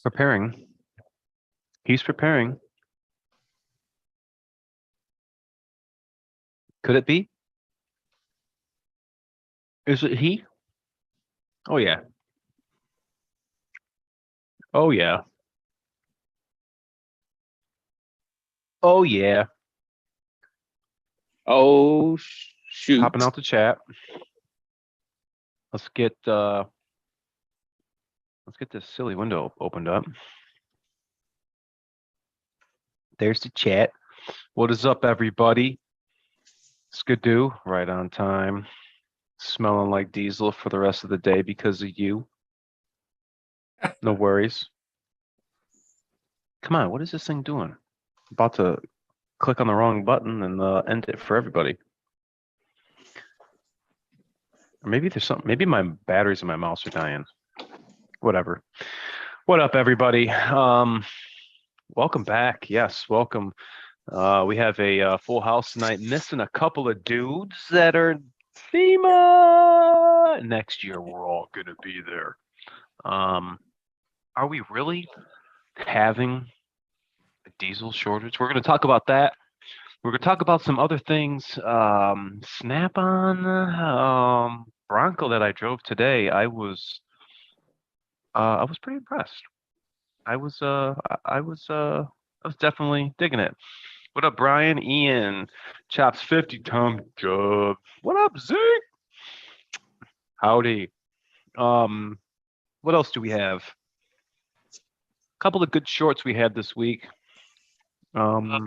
Preparing. He's preparing. Could it be? Is it he? Oh yeah. Oh yeah. Oh yeah. Oh shoot! Hopping out the chat. Let's get this silly window opened up. There's the chat. What is up, everybody? Skidoo, right on time. Smelling like diesel for the rest of the day because of you. No worries. Come on, what is this thing doing? About to click on the wrong button and end it for everybody. Or maybe there's something. Maybe my batteries in my mouse are dying. Whatever. What up, everybody? Welcome back. Yes, welcome. We have a full house tonight. Missing a couple of dudes that are SEMA. Next year, we're all gonna be there. Are we really having a diesel shortage? We're gonna talk about that. We're gonna talk about some other things. Snap-on Bronco that I drove today. I was pretty impressed. I was definitely digging it. What up, Brian? Ian, Chops 50, Tom Job. What up, Zeke? Howdy. What else do we have? A couple of good shorts we had this week. I was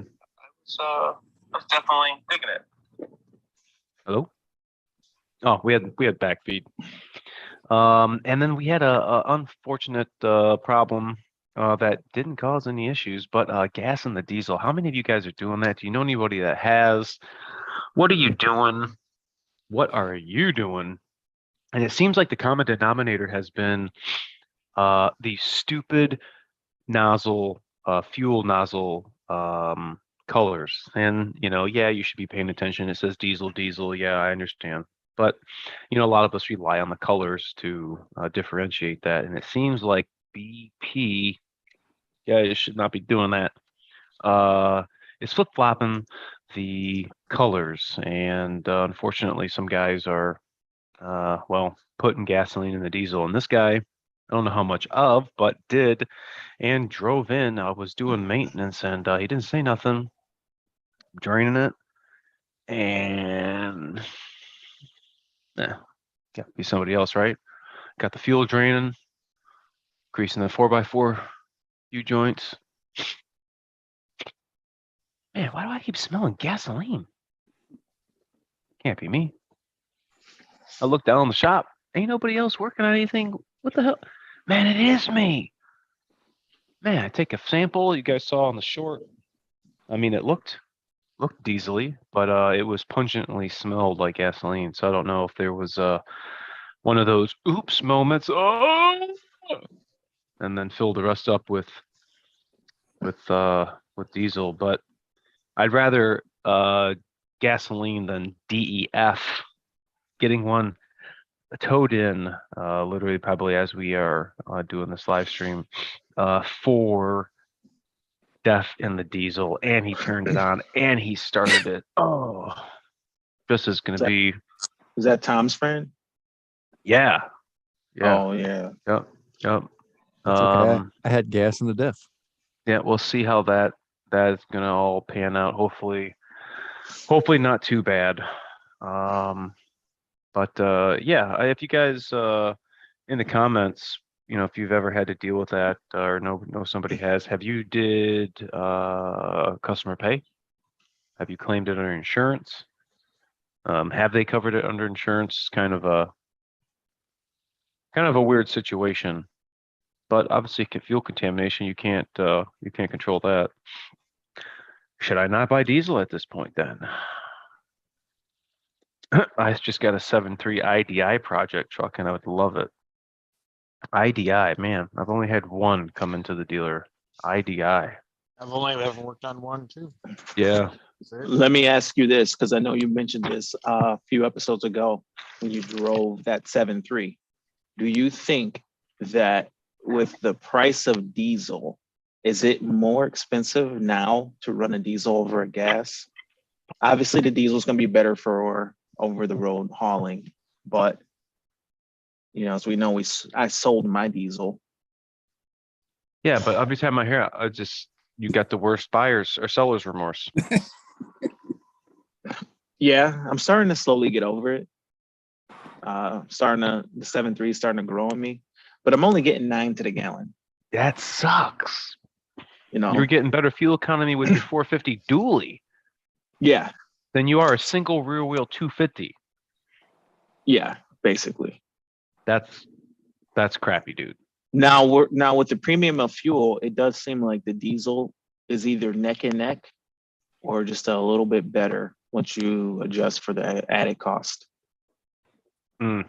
definitely digging it. Hello? Oh, we had back feed. And then we had a unfortunate problem that didn't cause any issues, but gas in the diesel. How many of you guys are doing that? Do you know anybody that has? What are you doing? What are you doing? And it seems like the common denominator has been the stupid nozzle, fuel nozzle colors. And, yeah, you should be paying attention. It says diesel, diesel. Yeah, I understand. But, a lot of us rely on the colors to differentiate that. And it seems like BP, yeah, you should not be doing that. It's flip-flopping the colors. And unfortunately, some guys are, putting gasoline in the diesel. And this guy, I don't know how much of, but did and drove in. I was doing maintenance and he didn't say nothing, draining it. And got to be somebody else, right? Got the fuel draining, greasing the 4x4 U-joints. Man, why do I keep smelling gasoline? Can't be me. I look down the shop. Ain't nobody else working on anything. What the hell? Man, it is me. Man, I take a sample. You guys saw on the short. I mean, it looked diesely, but it was pungently smelled like gasoline. So I don't know if there was one of those oops moments. Oh, and then fill the rest up with diesel. But I'd rather gasoline than DEF. Getting one towed in literally probably as we are doing this live stream for DEF in the diesel, and he turned it on and he started it. Oh, this is gonna be. Is that Tom's friend? Yeah. Oh yeah. Yep. That's okay. I had gas in the diff. Yeah, we'll see how that is gonna all pan out. Hopefully not too bad. But yeah, if you guys in the comments, if you've ever had to deal with that or know somebody has, have you did customer pay? Have you claimed it under insurance? Have they covered it under insurance? Kind of a weird situation. But obviously, fuel contamination, you can't control that. Should I not buy diesel at this point then? I just got a 7.3 IDI project truck and I would love it. IDI, man, I've only had one come into the dealer. IDI. I've only ever worked on one too. Yeah. Let me ask you this, because I know you mentioned this a few episodes ago when you drove that 7.3. Do you think that with the price of diesel, is it more expensive now to run a diesel over a gas? Obviously, the diesel is going to be better for over the road hauling, but as we know, I sold my diesel. Yeah, but every time I hear it, you got the worst buyers or seller's remorse. Yeah, I'm starting to slowly get over it. The 7.3 is starting to grow on me, but I'm only getting 9 to the gallon. That sucks. You know, You're getting better fuel economy with your 450 dually yeah, than you are a single rear wheel 250. yeah, basically. That's crappy, dude. Now with the premium of fuel, it does seem like the diesel is either neck and neck or just a little bit better once you adjust for the added cost. Mm.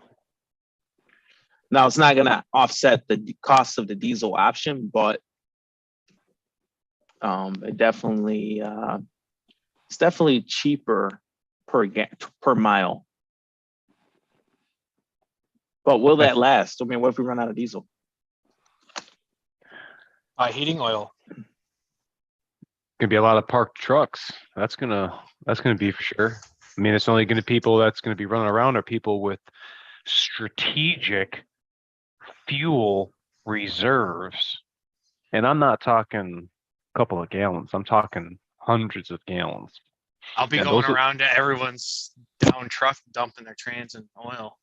Now it's not going to offset the cost of the diesel option, but it definitely it's definitely cheaper per mile. But will that last? I mean, what if we run out of diesel? Heating oil. Gonna be a lot of parked trucks. That's gonna be for sure. I mean, it's only gonna people that's gonna be running around are people with strategic fuel reserves. And I'm not talking a couple of gallons. I'm talking hundreds of gallons. I'll be Yeah, going those are- around to everyone's down truck dumping their trans in oil.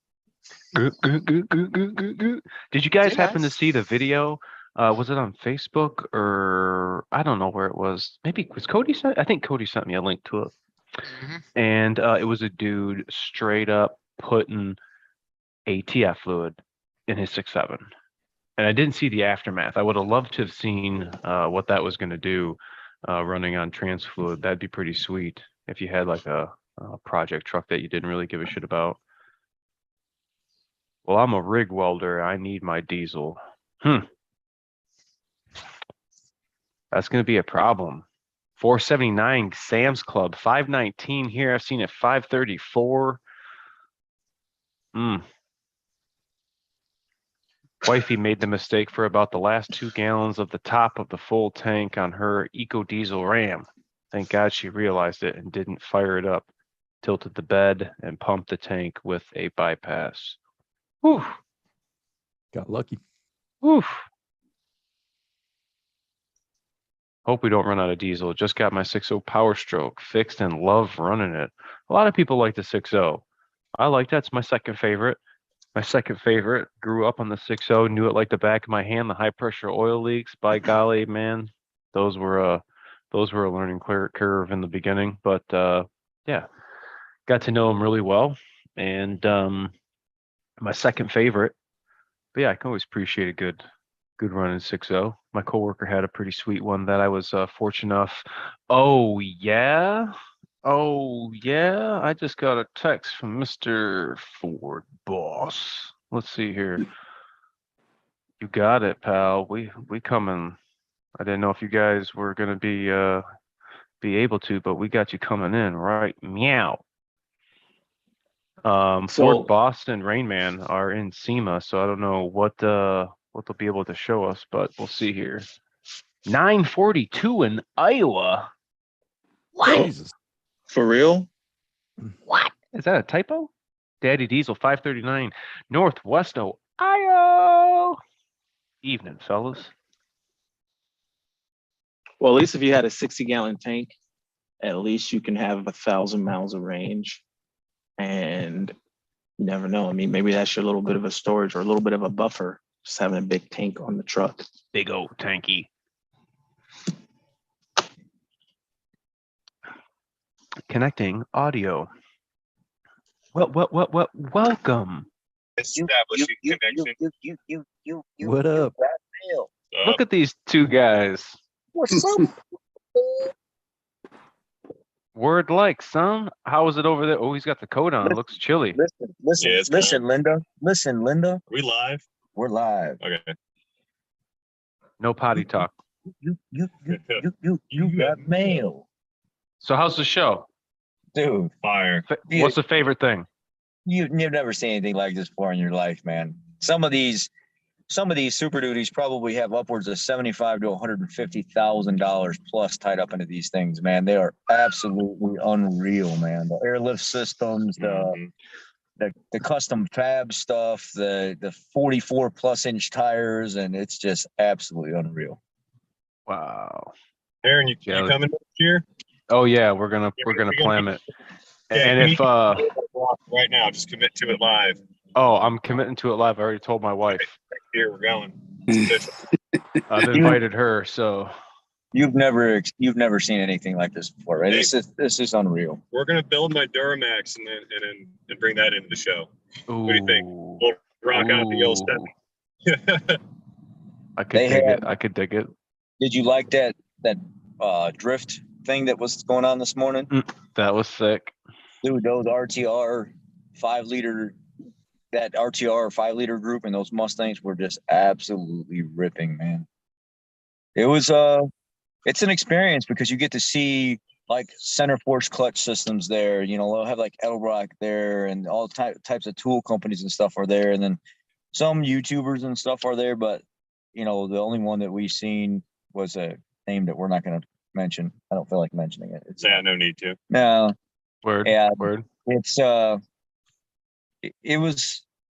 Did you guys happen to see the video? Was it on Facebook or I don't know where it was. Maybe was Cody sent? I think Cody sent me a link to it. Mhm. And it was a dude straight up putting ATF fluid in his 6.7. And I didn't see the aftermath. I would have loved to have seen what that was going to do running on trans fluid. That'd be pretty sweet if you had like a project truck that you didn't really give a shit about. Well, I'm a rig welder. I need my diesel. That's going to be a problem. 479 Sam's Club, 519 here. I've seen it 534. Wifey made the mistake for about the last 2 gallons of the top of the full tank on her Eco Diesel Ram. Thank God she realized it and didn't fire it up, tilted the bed, and pumped the tank with a bypass. Whew. Got lucky. Whew. Hope we don't run out of diesel. Just got my 6.0 Power Stroke fixed and love running it. A lot of people like the 6.0. I like that. It's my second favorite. My second favorite. Grew up on the 6.0, knew it like the back of my hand. The high pressure oil leaks, by golly, man, those were a learning curve in the beginning. But yeah, got to know them really well. And my second favorite. But yeah, I can always appreciate a good run in 6.0. My coworker had a pretty sweet one that I was fortunate enough. Oh yeah. I just got a text from Mr. Ford boss. Let's see here. You got it, pal. We coming. I didn't know if you guys were gonna be able to, but we got you coming in, right? Meow. Ford Boss and Rain Man are in SEMA, so I don't know what they'll be able to show us, but we'll see here. 942 in Iowa. What? Jesus. For real? What? Is that a typo? Daddy Diesel 539 Northwest Ohio. Evening, fellas. Well, at least if you had a 60-gallon tank, at least you can have 1,000 miles of range. And you never know. I mean, maybe that's your little bit of a storage or a little bit of a buffer, just having a big tank on the truck. Big old tanky. Connecting audio. Welcome. Establishing connection. What up? Look at these two guys. What's up? Word like, son. How is it over there? Oh, he's got the coat on. It looks chilly. Listen, Yeah, it's listen, cold. Linda. Listen, Linda. Are we live? We're live. Okay. No potty talk. You got mail, So how's the show? dude. Fire. What's the favorite thing? You've never seen anything like this before in your life, man. Some of these some of these Super Duties probably have upwards of 75 to $150,000 plus tied up into these things, man. They are absolutely unreal, man. The airlift systems, the custom fab stuff, the 44 plus inch tires, and it's just absolutely unreal. Wow. Aaron, you Yeah. coming next year? Oh yeah, we're gonna plan it. And if right now, just commit to it live. oh, I'm committing to it live. I already told my wife. Here we're going. It's official. I've invited her, so You've never seen anything like this before, right? Hey. This is unreal. We're gonna build my Duramax and bring that into the show. What do you think? We'll rock out the old stuff. I could dig it. I could dig it. Did you like that drift thing that was going on this morning? That was sick. Dude, those RTR 5-liter, that RTR 5-liter group and those Mustangs were just absolutely ripping, man. It was it's an experience because you get to see like center force clutch systems there. You know, they'll have like Elbrock there, and all types of tool companies and stuff are there, and then some YouTubers and stuff are there. But you know, the only one that we've seen was a name that we're not going to mention. I don't feel like mentioning it. Yeah, no need to. No. Word. Yeah. Word.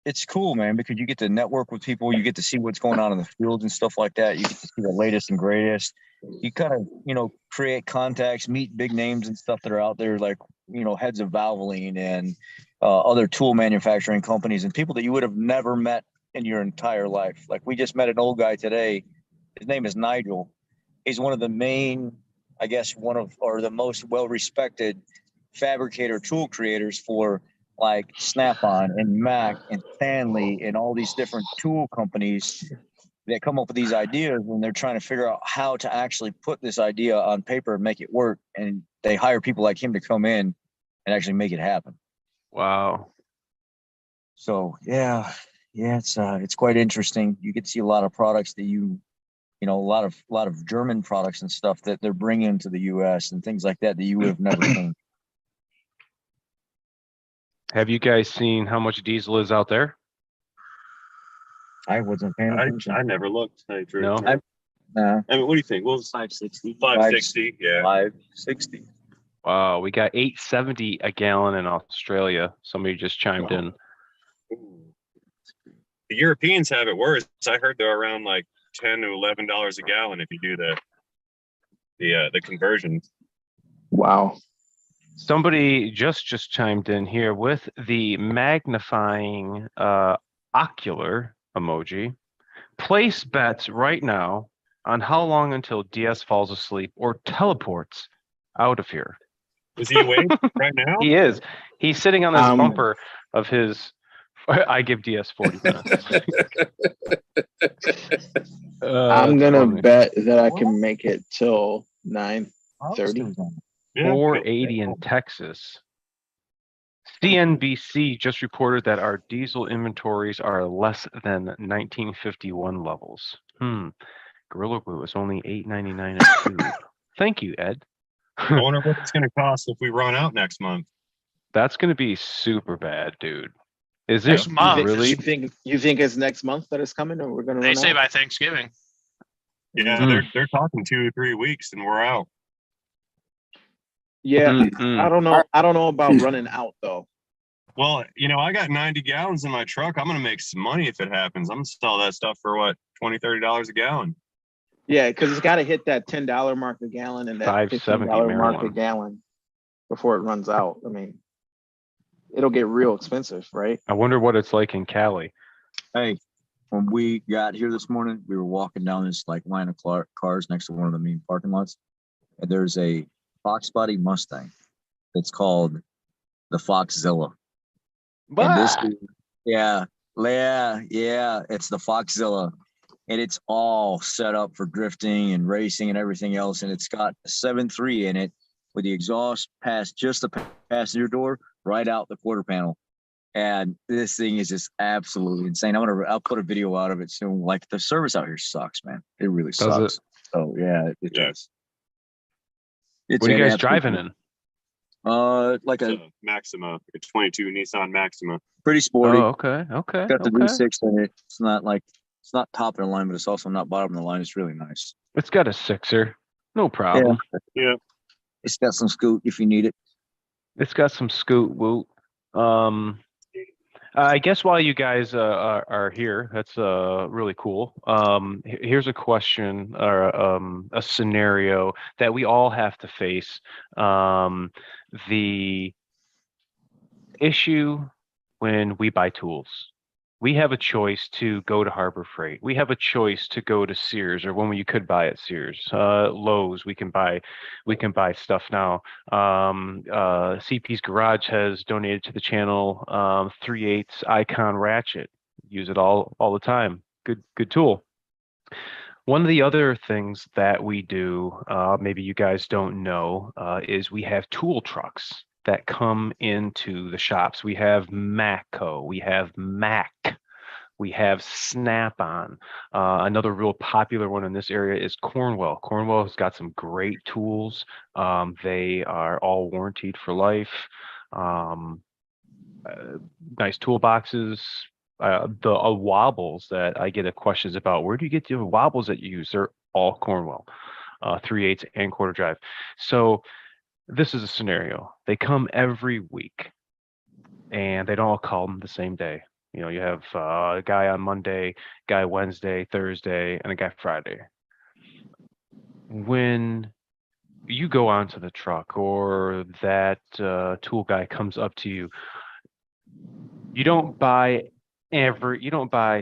It's cool, man, because you get to network with people, you get to see what's going on in the field and stuff like that. You get to see the latest and greatest. You kind of, you know, create contacts, meet big names and stuff that are out there, like, you know, heads of Valvoline and other tool manufacturing companies and people that you would have never met in your entire life. Like, we just met an old guy today. His name is Nigel. He's one of the main, I guess, or the most well-respected fabricator tool creators for like Snap-on and Mac and Stanley and all these different tool companies that come up with these ideas, and they're trying to figure out how to actually put this idea on paper and make it work. And they hire people like him to come in and actually make it happen. Wow. So yeah, it's quite interesting. You get to see a lot of products that you know, a lot of German products and stuff that they're bringing to the U.S. and things like that you would have never seen. Have you guys seen how much diesel is out there? I wasn't paying attention. I never looked. No? I mean, what do you think? What was 560? 560, yeah. 560. Wow, we got 870 a gallon in Australia. Somebody just chimed in. The Europeans have it worse. I heard they're around like $10 to $11 a gallon if you do the conversions. Wow. Somebody just chimed in here with the magnifying ocular emoji. Place bets right now on how long until DS falls asleep or teleports out of here. Is he awake right now? He is. He's sitting on this bumper of his. I give DS 40 minutes. I'm gonna bet that I can make it till 9:30. 480 in Texas. CNBC just reported that our diesel inventories are less than 1951 levels. Gorilla Glue is only $8.99 a tube. Thank you, Ed. I wonder what it's going to cost if we run out next month. That's going to be super bad, dude. Is it Next month. really? You think it's next month that it's coming, or we're gonna? They say by Thanksgiving. Yeah, they're talking 2 to 3 weeks, and we're out. Yeah, I don't know. I don't know about running out though. Well, you know, I got 90 gallons in my truck. I'm going to make some money if it happens. I'm going to sell that stuff for what, $20, $30 a gallon. Yeah, because it's got to hit that $10 mark a gallon and that $15 mark a gallon before it runs out. I mean, it'll get real expensive, right? I wonder what it's like in Cali. Hey, when we got here this morning, we were walking down this like line of cars next to one of the main parking lots, and there's a Fox Body Mustang that's called the Foxzilla. And this is, yeah, it's the Foxzilla, and it's all set up for drifting and racing and everything else. And it's got a 7.3 in it with the exhaust past just the passenger door, right out the quarter panel. And this thing is just absolutely insane. I'll put a video out of it soon. Like, the service out here sucks, man. It really sucks. Oh yeah, it does. What are you guys driving in? Like a Maxima, a 22 Nissan Maxima. Pretty sporty. Oh, okay. Got the V6 in it. It's not like It's not top of the line, but it's also not bottom of the line. It's really nice. It's got a sixer, no problem. Yeah. It's got some scoot if you need it. It's got some scoot woot. I guess while you guys are here, that's really cool. Here's a question or a scenario that we all have to face. The issue when we buy tools. We have a choice to go to Harbor Freight. We have a choice to go to Sears, or when you could buy at Sears, Lowe's. We can buy stuff now. CP's Garage has donated to the channel 3/8 Icon ratchet. Use it all the time. Good tool. One of the other things that we do, maybe you guys don't know, is we have tool trucks that come into the shops. We have Matco, we have Mac, we have Snap-on. Another real popular one in this area is Cornwell. Cornwell has got some great tools. They are all warranted for life. Nice toolboxes. The wobbles that I get questions about, where do you get the wobbles that you use? They're all Cornwell, 3/8 and quarter drive. So this is a scenario. They come every week and they don't all call them the same day. You know, you have a guy on Monday, guy Wednesday, Thursday, and a guy Friday. When you go onto the truck or that tool guy comes up to you, you don't buy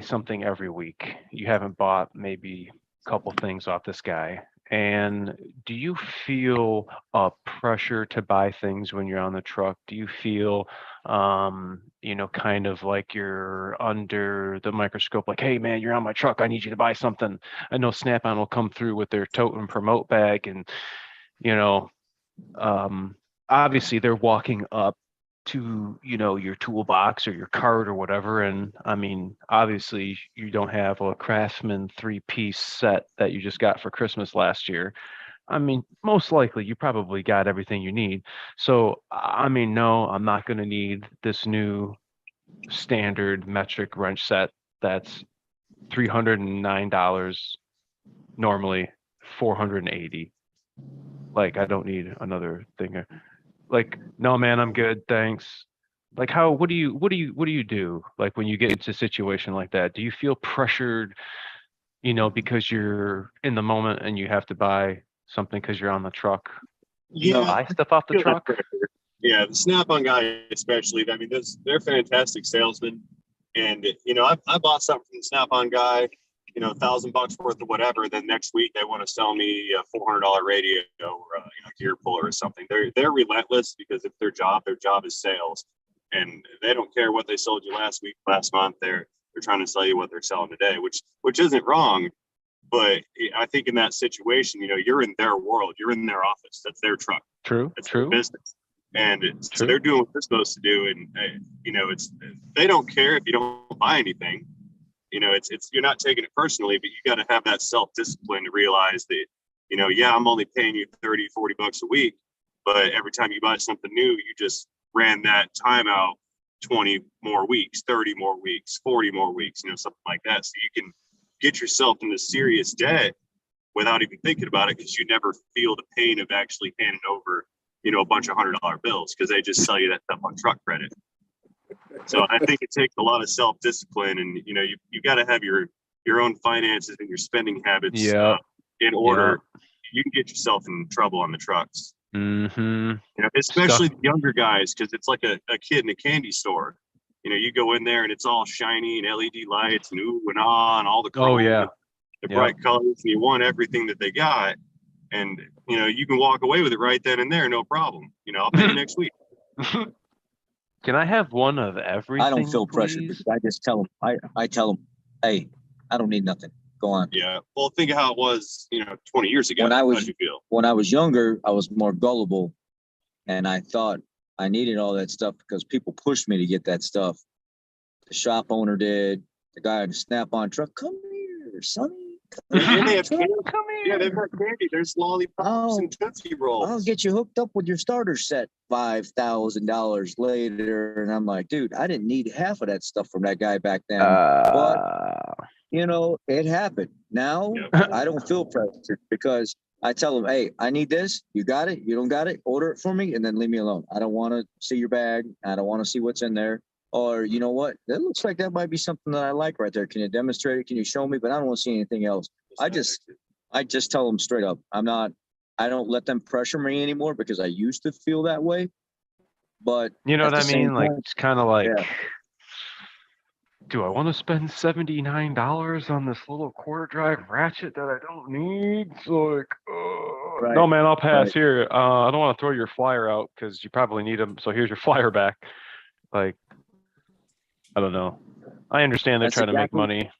something every week. You haven't bought maybe a couple things off this guy. And do you feel a pressure to buy things when you're on the truck? Do you feel, kind of like you're under the microscope, like, hey man, you're on my truck, I need you to buy something. I know Snap-on will come through with their tote and promote bag, and obviously they're walking up to your toolbox or your cart or whatever, and I mean, obviously you don't have a Craftsman 3-piece set that you just got for Christmas last year. I mean, most likely you probably got everything you need. So I mean, no, I'm not going to need this new standard metric wrench set that's $309, normally $480. Like, I don't need another thing. Like, no, man, I'm good, thanks. Like, what do you do? Like, when you get into a situation like that, do you feel pressured, because you're in the moment and you have to buy something because you're on the truck? Yeah, buy stuff off the feel that truck? pressure. Yeah, the Snap-on guy especially. I mean, they're fantastic salesmen, and I bought something from the Snap-on guy, $1,000 worth of whatever. Then next week they want to sell me a $400 radio or gear puller or something. They're relentless because it's their job is sales, and they don't care what they sold you last week, last month. They're trying to sell you what they're selling today, which isn't wrong. But I think in that situation, you're in their world, you're in their office. That's their truck. True. That's their business. And so they're doing what they're supposed to do. And, they don't care if you don't buy anything. It's you're not taking it personally, but you got to have that self-discipline to realize that, I'm only paying you $30-$40 a week, but every time you buy something new, you just ran that time out 20 more weeks, 30 more weeks, 40 more weeks, something like that. So you can get yourself into serious debt without even thinking about it, because you never feel the pain of actually handing over, a bunch of $100 bills, because they just sell you that stuff on truck credit. So I think it takes a lot of self-discipline, and you got to have your own finances and your spending habits in order. You can get yourself in trouble on the trucks. Mm-hmm. Especially the younger guys, because it's like a kid in a candy store. You go in there and it's all shiny and LED lights and ooh and ah and all the colors, the bright colors, and you want everything that they got. And you can walk away with it right then and there, no problem. I'll pay you next week. Can I have one of everything? I don't feel pressured please? because I just tell them. I tell them, hey, I don't need nothing. Go on. Yeah. Well, think of how it was, 20 years ago. When I was How'd you feel? When I was younger, I was more gullible, and I thought I needed all that stuff because people pushed me to get that stuff. The shop owner did. The guy in the Snap-on truck, come here, Sonny. And they have Come candy. Come Yeah, here. they've got candy. There's lollipops and Tootsie Rolls. I'll get you hooked up with your starter set $5,000 later. And I'm like, dude, I didn't need half of that stuff from that guy back then. But you know, it happened. Now Yep. I don't feel pressured because I tell them, hey, I need this. You got it. You don't got it. Order it for me and then leave me alone. I don't want to see your bag. I don't want to see what's in there. Or, you know what? That looks like that might be something that I like right there. Can you demonstrate it? Can you show me? But I don't want to see anything else. I just tell them straight up. I don't let them pressure me anymore because I used to feel that way. But You know at what the I same mean? Like, time, it's kind of like, yeah. do I want to spend $79 on this little quarter drive ratchet that I don't need? It's like, Right, no, man, I'll pass right. here. I don't want to throw your flyer out because you probably need them. So here's your flyer back. Like, I don't know. I understand they're That's trying to make exactly. money.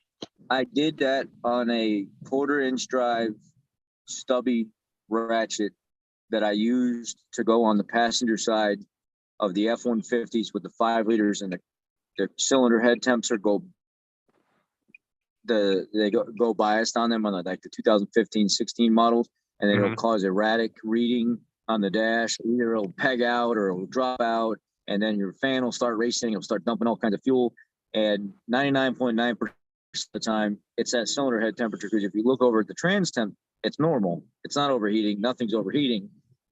I did that on a 1/4-inch drive stubby ratchet that I used to go on the passenger side of the F-150s with the 5 liters, and the cylinder head temps go biased on them on like the 2015-16 models, and it'll Mhm. cause erratic reading on the dash. Either it'll peg out or it'll drop out, and then your fan will start racing. It'll start dumping all kinds of fuel, and 99.9% of the time it's that cylinder head temperature. Because if you look over at the trans temp, it's normal. It's not overheating. Nothing's overheating.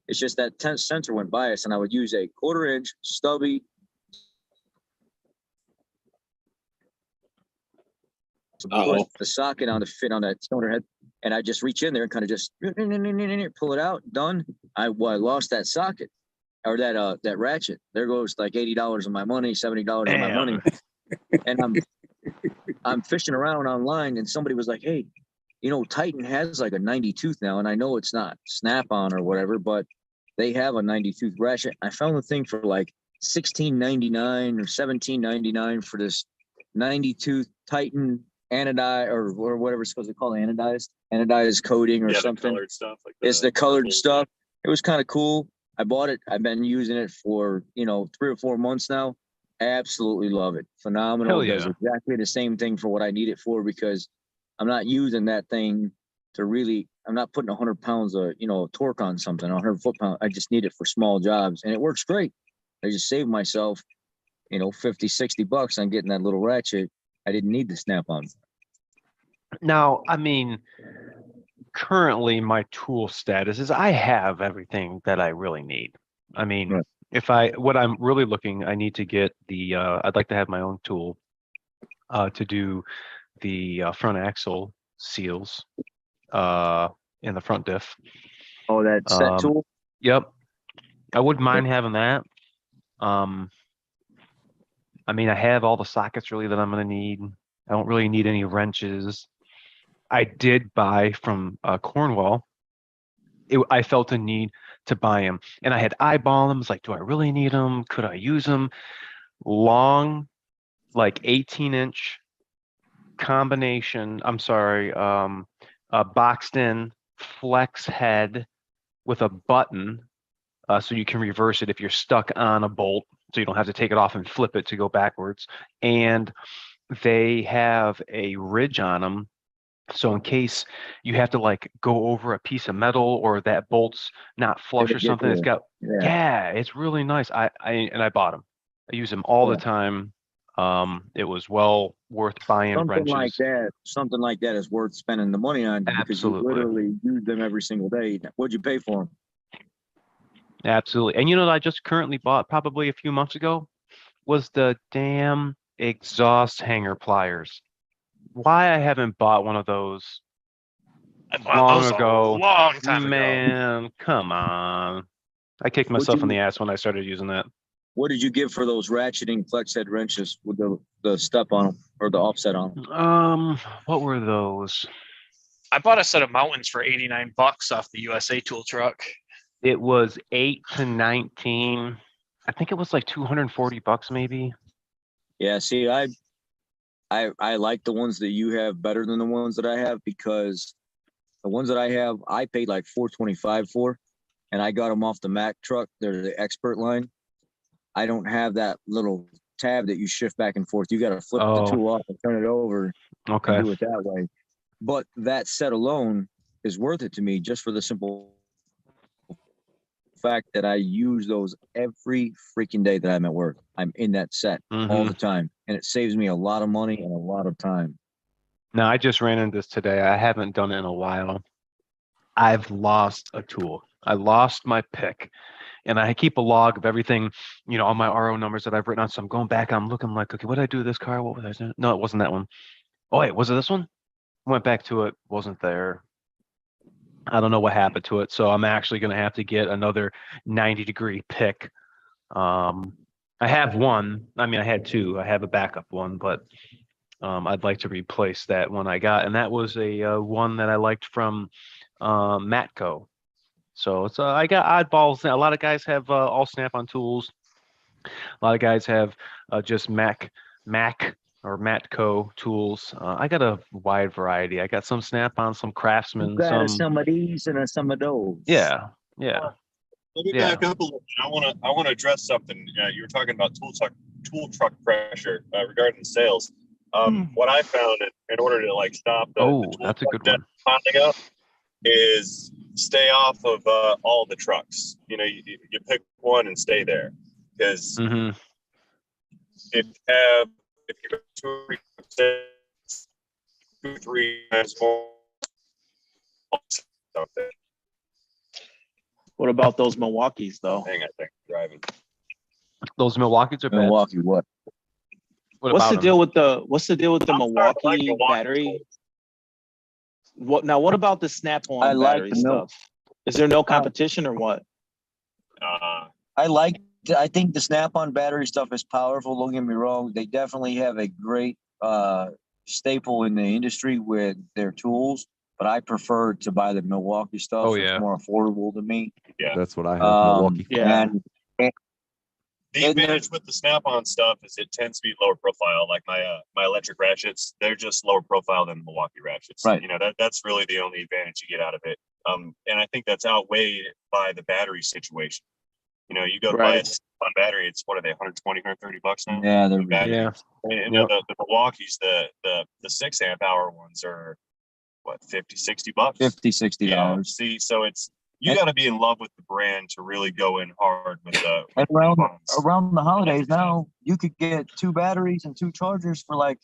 It's just that sensor went biased, and I would use a 1/4-inch stubby to put the socket on to fit on that cylinder head, and I just reach in there and kind of just pull it out. Done. I lost that socket or that ratchet. There goes like $80 of my money, $70 of my money, and I'm fishing around online, and somebody was like, "Hey, you know, Titan has like a 90 tooth now, and I know it's not Snap-on or whatever, but they have a 90 tooth ratchet." I found the thing for like $16.99 or $17.99 for this 90 tooth Titan anodized or whatever it's supposed to call anodized coating or something. The colored stuff, like it's the colored stuff. It was kind of cool. I bought it. I've been using it for 3 or 4 months now. Absolutely love it. Phenomenal. Hell yeah. Does exactly the same thing for what I need it for, because I'm not using that thing to really. I'm not putting 100 pounds of torque on something, 100 foot-pound. I just need it for small jobs, and it works great. I just saved myself, $50-$60 on getting that little ratchet. I didn't need the Snap-on. Now, I mean, currently my tool status is I have everything that I really need. I mean, Right. what I'm really looking, I need to get I'd like to have my own tool to do the front axle seals in the front diff. Oh, that set tool? Yep. I wouldn't mind having that. I mean, I have all the sockets really that I'm going to need. I don't really need any wrenches. I did buy from Cornwall. I felt a need to buy them, and I had eyeballed them. It's like, do I really need them? Could I use them? Long, like 18-inch combination. I'm sorry, a boxed-in flex head with a button, so you can reverse it if you're stuck on a bolt, so you don't have to take it off and flip it to go backwards. And they have a ridge on them. So in case you have to like go over a piece of metal or that bolt's not flush or something, it's got, yeah, it's really nice. I bought them. I use them all the time. It was well worth buying Something like wrenches. something like that is worth spending the money on, because you Absolutely. literally use them every single day. What'd you pay for them? Absolutely. And you know what I just currently bought probably a few months ago was the damn exhaust hanger pliers. Why I haven't bought one of those I bought long those ago, a long time ago. man, come on. I kicked myself in the ass when I started using that. What did you give for those ratcheting flex head wrenches with the step on them or the offset on them? What were those? I bought a set of mountains for $89 off the USA Tool truck. It was 8 to 19. I think it was like $240 maybe. Yeah, see, I like the ones that you have better than the ones that I have, because the ones that I have, I paid like $425 for, and I got them off the Mack truck. They're the expert line. I don't have that little tab that you shift back and forth. You got to flip the tool off and turn it over and do it that way. But that set alone is worth it to me, just for the simple fact that I use those every freaking day that I'm at work. I'm in that set all the time, and it saves me a lot of money and a lot of time. Now, I just ran into this today. I haven't done it in a while. I've lost a tool. I lost my pick. And I keep a log of everything, all my RO numbers that I've written on. So I'm going back, I'm looking like, okay, what did I do with this car? What was I doing? No, it wasn't that one. Oh, wait, was it this one? Went back to it, wasn't there. I don't know what happened to it. So I'm actually going to have to get another 90-degree pick. I have one. I mean, I had two. I have a backup one, but I'd like to replace that one I got. And that was a one that I liked from Matco. So it's I got oddballs. A lot of guys have all Snap-on tools. A lot of guys have just Mac or Matco tools. I got a wide variety. I got some Snap-on, some Craftsman, some of these and some of those. yeah. Let me Yeah. back up a little. I want to address something. You were talking about tool truck pressure regarding sales. What I found in order to like stop the tool that's a truck good debt one. piling up is stay off of all the trucks. You pick one and stay there, because Mm-hmm. if you go 2-3 times more. What about those Milwaukees though? Hang on, I think driving. Those Milwaukees are bad. Milwaukee, what? What's the about deal with the I'm Milwaukee sorry, Milwaukee battery? What about the Snap-on I like battery the Mil- stuff? Is there no competition or what? I think the Snap-on battery stuff is powerful. Don't get me wrong. They definitely have a great staple in the industry with their tools, but I prefer to buy the Milwaukee stuff. Oh, yeah. It's more affordable to me. Yeah. That's what I have. Milwaukee. Yeah. And The advantage with the Snap-on stuff is it tends to be lower profile. Like my electric ratchets, they're just lower profile than Milwaukee ratchets. Right. That's really the only advantage you get out of it. And I think that's outweighed by the battery situation. You go to buy a Snap-on battery, it's what are they, 120, 130 bucks now? yeah, they're battery. Yeah. And Yep. the Milwaukee's, the 6 amp hour ones are what, 50, 60 bucks? $50, $60. See, so you got to be in love with the brand to really go in hard with the. And around the holidays now, you could get 2 batteries and 2 chargers for like,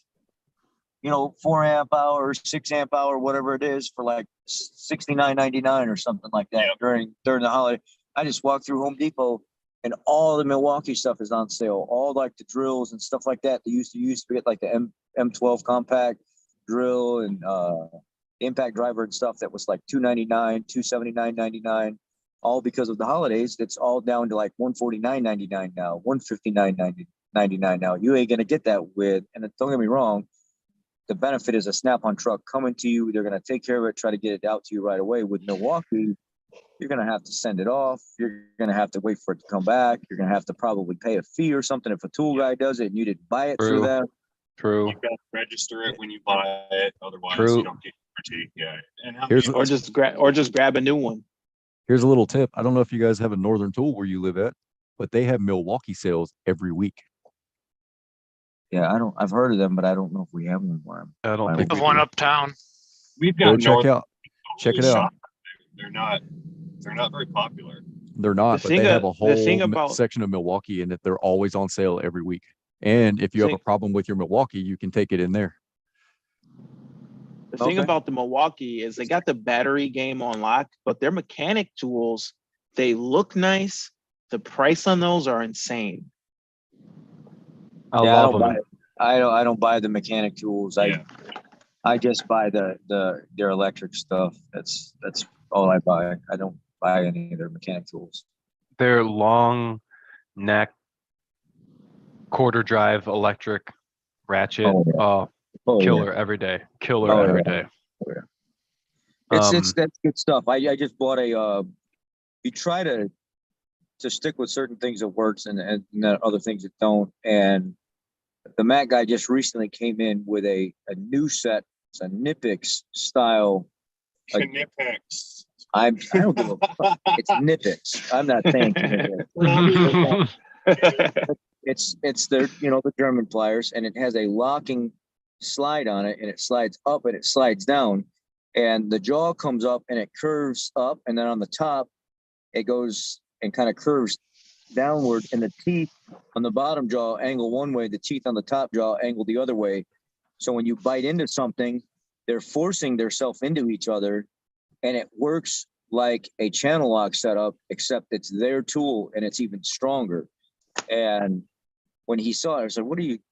4 amp hour, 6 amp hour, whatever it is, for like $69.99 or something like that. Yep. during the holiday. I just walked through Home Depot and all the Milwaukee stuff is on sale. All like the drills and stuff like that. They used to get like the M12 compact drill and impact driver and stuff that was like $299, $279.99, all because of the holidays. That's all down to like $149.99 now, $159.99 now. You ain't gonna get that with, and don't get me wrong, the benefit is a Snap-on truck coming to you. They're gonna take care of it, try to get it out to you right away. With Milwaukee, you're gonna have to send it off. You're gonna have to wait for it to come back. You're gonna have to probably pay a fee or something if a tool guy does it and you didn't buy it through True. them. True. You got to register it when you buy it, otherwise True. you don't get warranty. Yeah, and how Here's- many Or just grab a new one. Here's a little tip. I don't know if you guys have a Northern Tool where you live at, but they have Milwaukee sales every week. Yeah, I've heard of them, but I don't know if we have one where I'm. I don't I think Of we one do. uptown. we've Go got check out. Check it out. They're not very popular. They're not, The but they thing have a- a the thing whole about- section of Milwaukee and that they're always on sale every week. And if you have a Thing- problem with your Milwaukee, you can take it in there. The thing Okay. about the Milwaukee is they got the battery game on lock, but their mechanic tools, they look nice. The price on those are insane. I Yeah, love them. I don't buy the mechanic tools. Yeah. I just buy their electric stuff. That's all I buy. I don't buy any of their mechanic tools. Their long neck quarter drive electric ratchet. Oh, yeah. Oh, Oh, yeah. killer every day. Killer Oh, every yeah. day. It's that's good stuff. I just bought you try to stick with certain things that works and then other things that don't. And the Mac guy just recently came in with a new set. It's a Nipix style. Like, Knipex. I don't give a fuck. It's Nipix. I'm not saying Knipex. It's their, the German pliers, and it has a locking slide on it, and it slides up and it slides down, and the jaw comes up and it curves up, and then on the top it goes and kind of curves downward, and the teeth on the bottom jaw angle one way, the teeth on the top jaw angle the other way. So when you bite into something, they're forcing themselves into each other, and it works like a channel lock setup, except it's their tool and it's even stronger. And when he saw it, I said,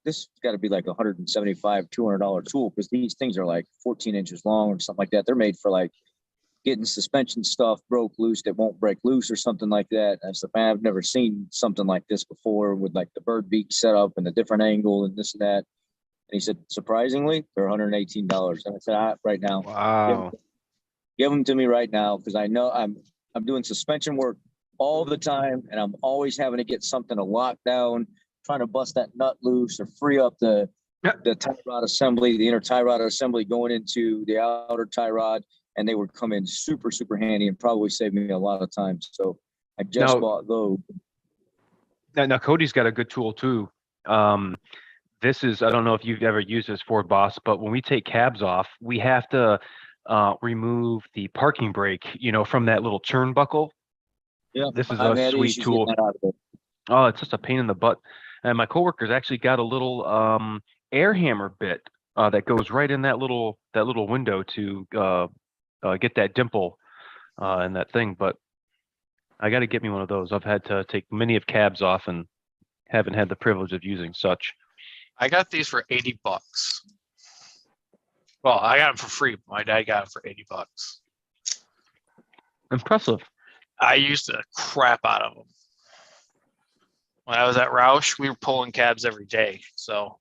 this got to be like $175, $200 tool, because these things are like 14 inches long or something like that. They're made for like getting suspension stuff broke loose that won't break loose or something like that. And I said, man, I've never seen something like this before, with like the bird beak setup and the different angle and this and that. And he said, surprisingly, they're $118. And I said, right now, Wow. give them to me right now, because I know I'm doing suspension work all the time, and I'm always having to get something to lock down, trying to bust that nut loose or free up the tie rod assembly, the inner tie rod assembly going into the outer tie rod, and they would come in super, super handy and probably save me a lot of time. So I just bought those. Now Cody's got a good tool too. This is, I don't know if you've ever used this for, boss, but when we take cabs off, we have to remove the parking brake, from that little turnbuckle. Yeah, This is I've a had sweet issues tool. getting that out of it. Oh, it's just a pain in the butt. And my coworker's actually got a little air hammer bit that goes right in that little window to get that dimple in that thing. But I got to get me one of those. I've had to take many of cabs off and haven't had the privilege of using such. I got these for $80. Well, I got them for free. My dad got them for $80. Impressive. I used the crap out of them. When I was at Roush, we were pulling cabs every day. So,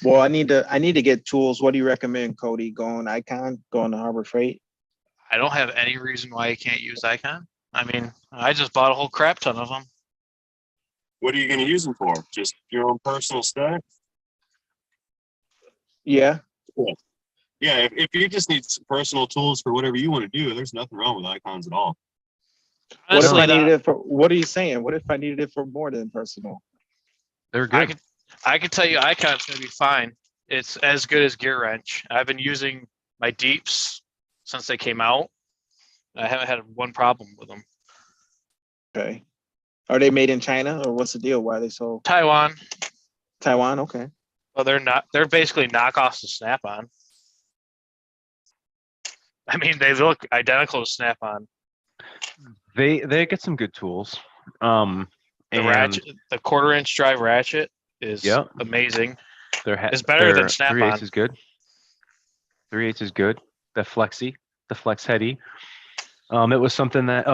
Well, I need to get tools. What do you recommend, Cody? Going Icon, going to Harbor Freight? I don't have any reason why you can't use Icon. I mean, I just bought a whole crap ton of them. What are you going to use them for? Just your own personal stuff? Yeah. Cool. Yeah, if you just need some personal tools for whatever you want to do, there's nothing wrong with icons at all. Honestly, what if I needed it for? What are you saying? What if I needed it for more than personal? They're good. I can tell you Icon's going to be fine. It's as good as Gear Wrench. I've been using my Deeps since they came out. I haven't had one problem with them. Okay. Are they made in China, or what's the deal? Why are they so Taiwan, Taiwan? Okay. well, they're not. They're basically knockoffs to Snap-on. I mean, they look identical to Snap-on. They get some good tools. The ratchet, the 1/4-inch drive ratchet is amazing. It's better than Snap-on. 3/8 is good. 3/8 is good. The Flex Heady. It was something that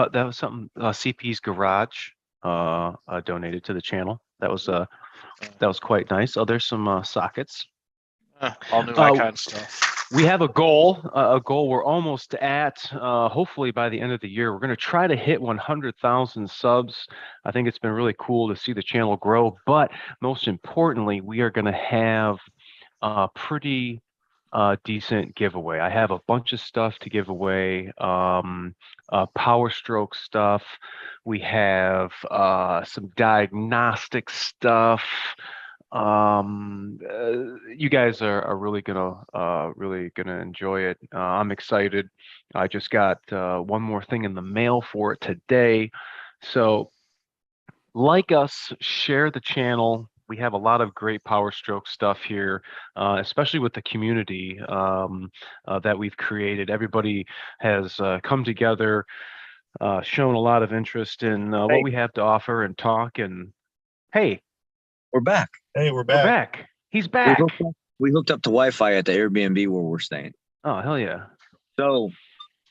CP's Garage donated to the channel. That was quite nice. Oh, there's some sockets. All new Icon stuff. We have a goal we're almost at. Hopefully by the end of the year, we're going to try to hit 100,000 subs. I think it's been really cool to see the channel grow, but most importantly, we are going to have a pretty decent giveaway. I have a bunch of stuff to give away. Power Stroke stuff. We have some diagnostic stuff. You guys are really gonna enjoy it. I'm excited. I just got one more thing in the mail for it today. So like us, share the channel. We have a lot of great Power Stroke stuff here, especially with the community that we've created. Everybody has come together, shown a lot of interest in what we have to offer and talk. And hey, We're back. Hey, we're we're back. back. He's back. We hooked up to Wi-Fi at the Airbnb where we're staying. Oh, hell yeah. So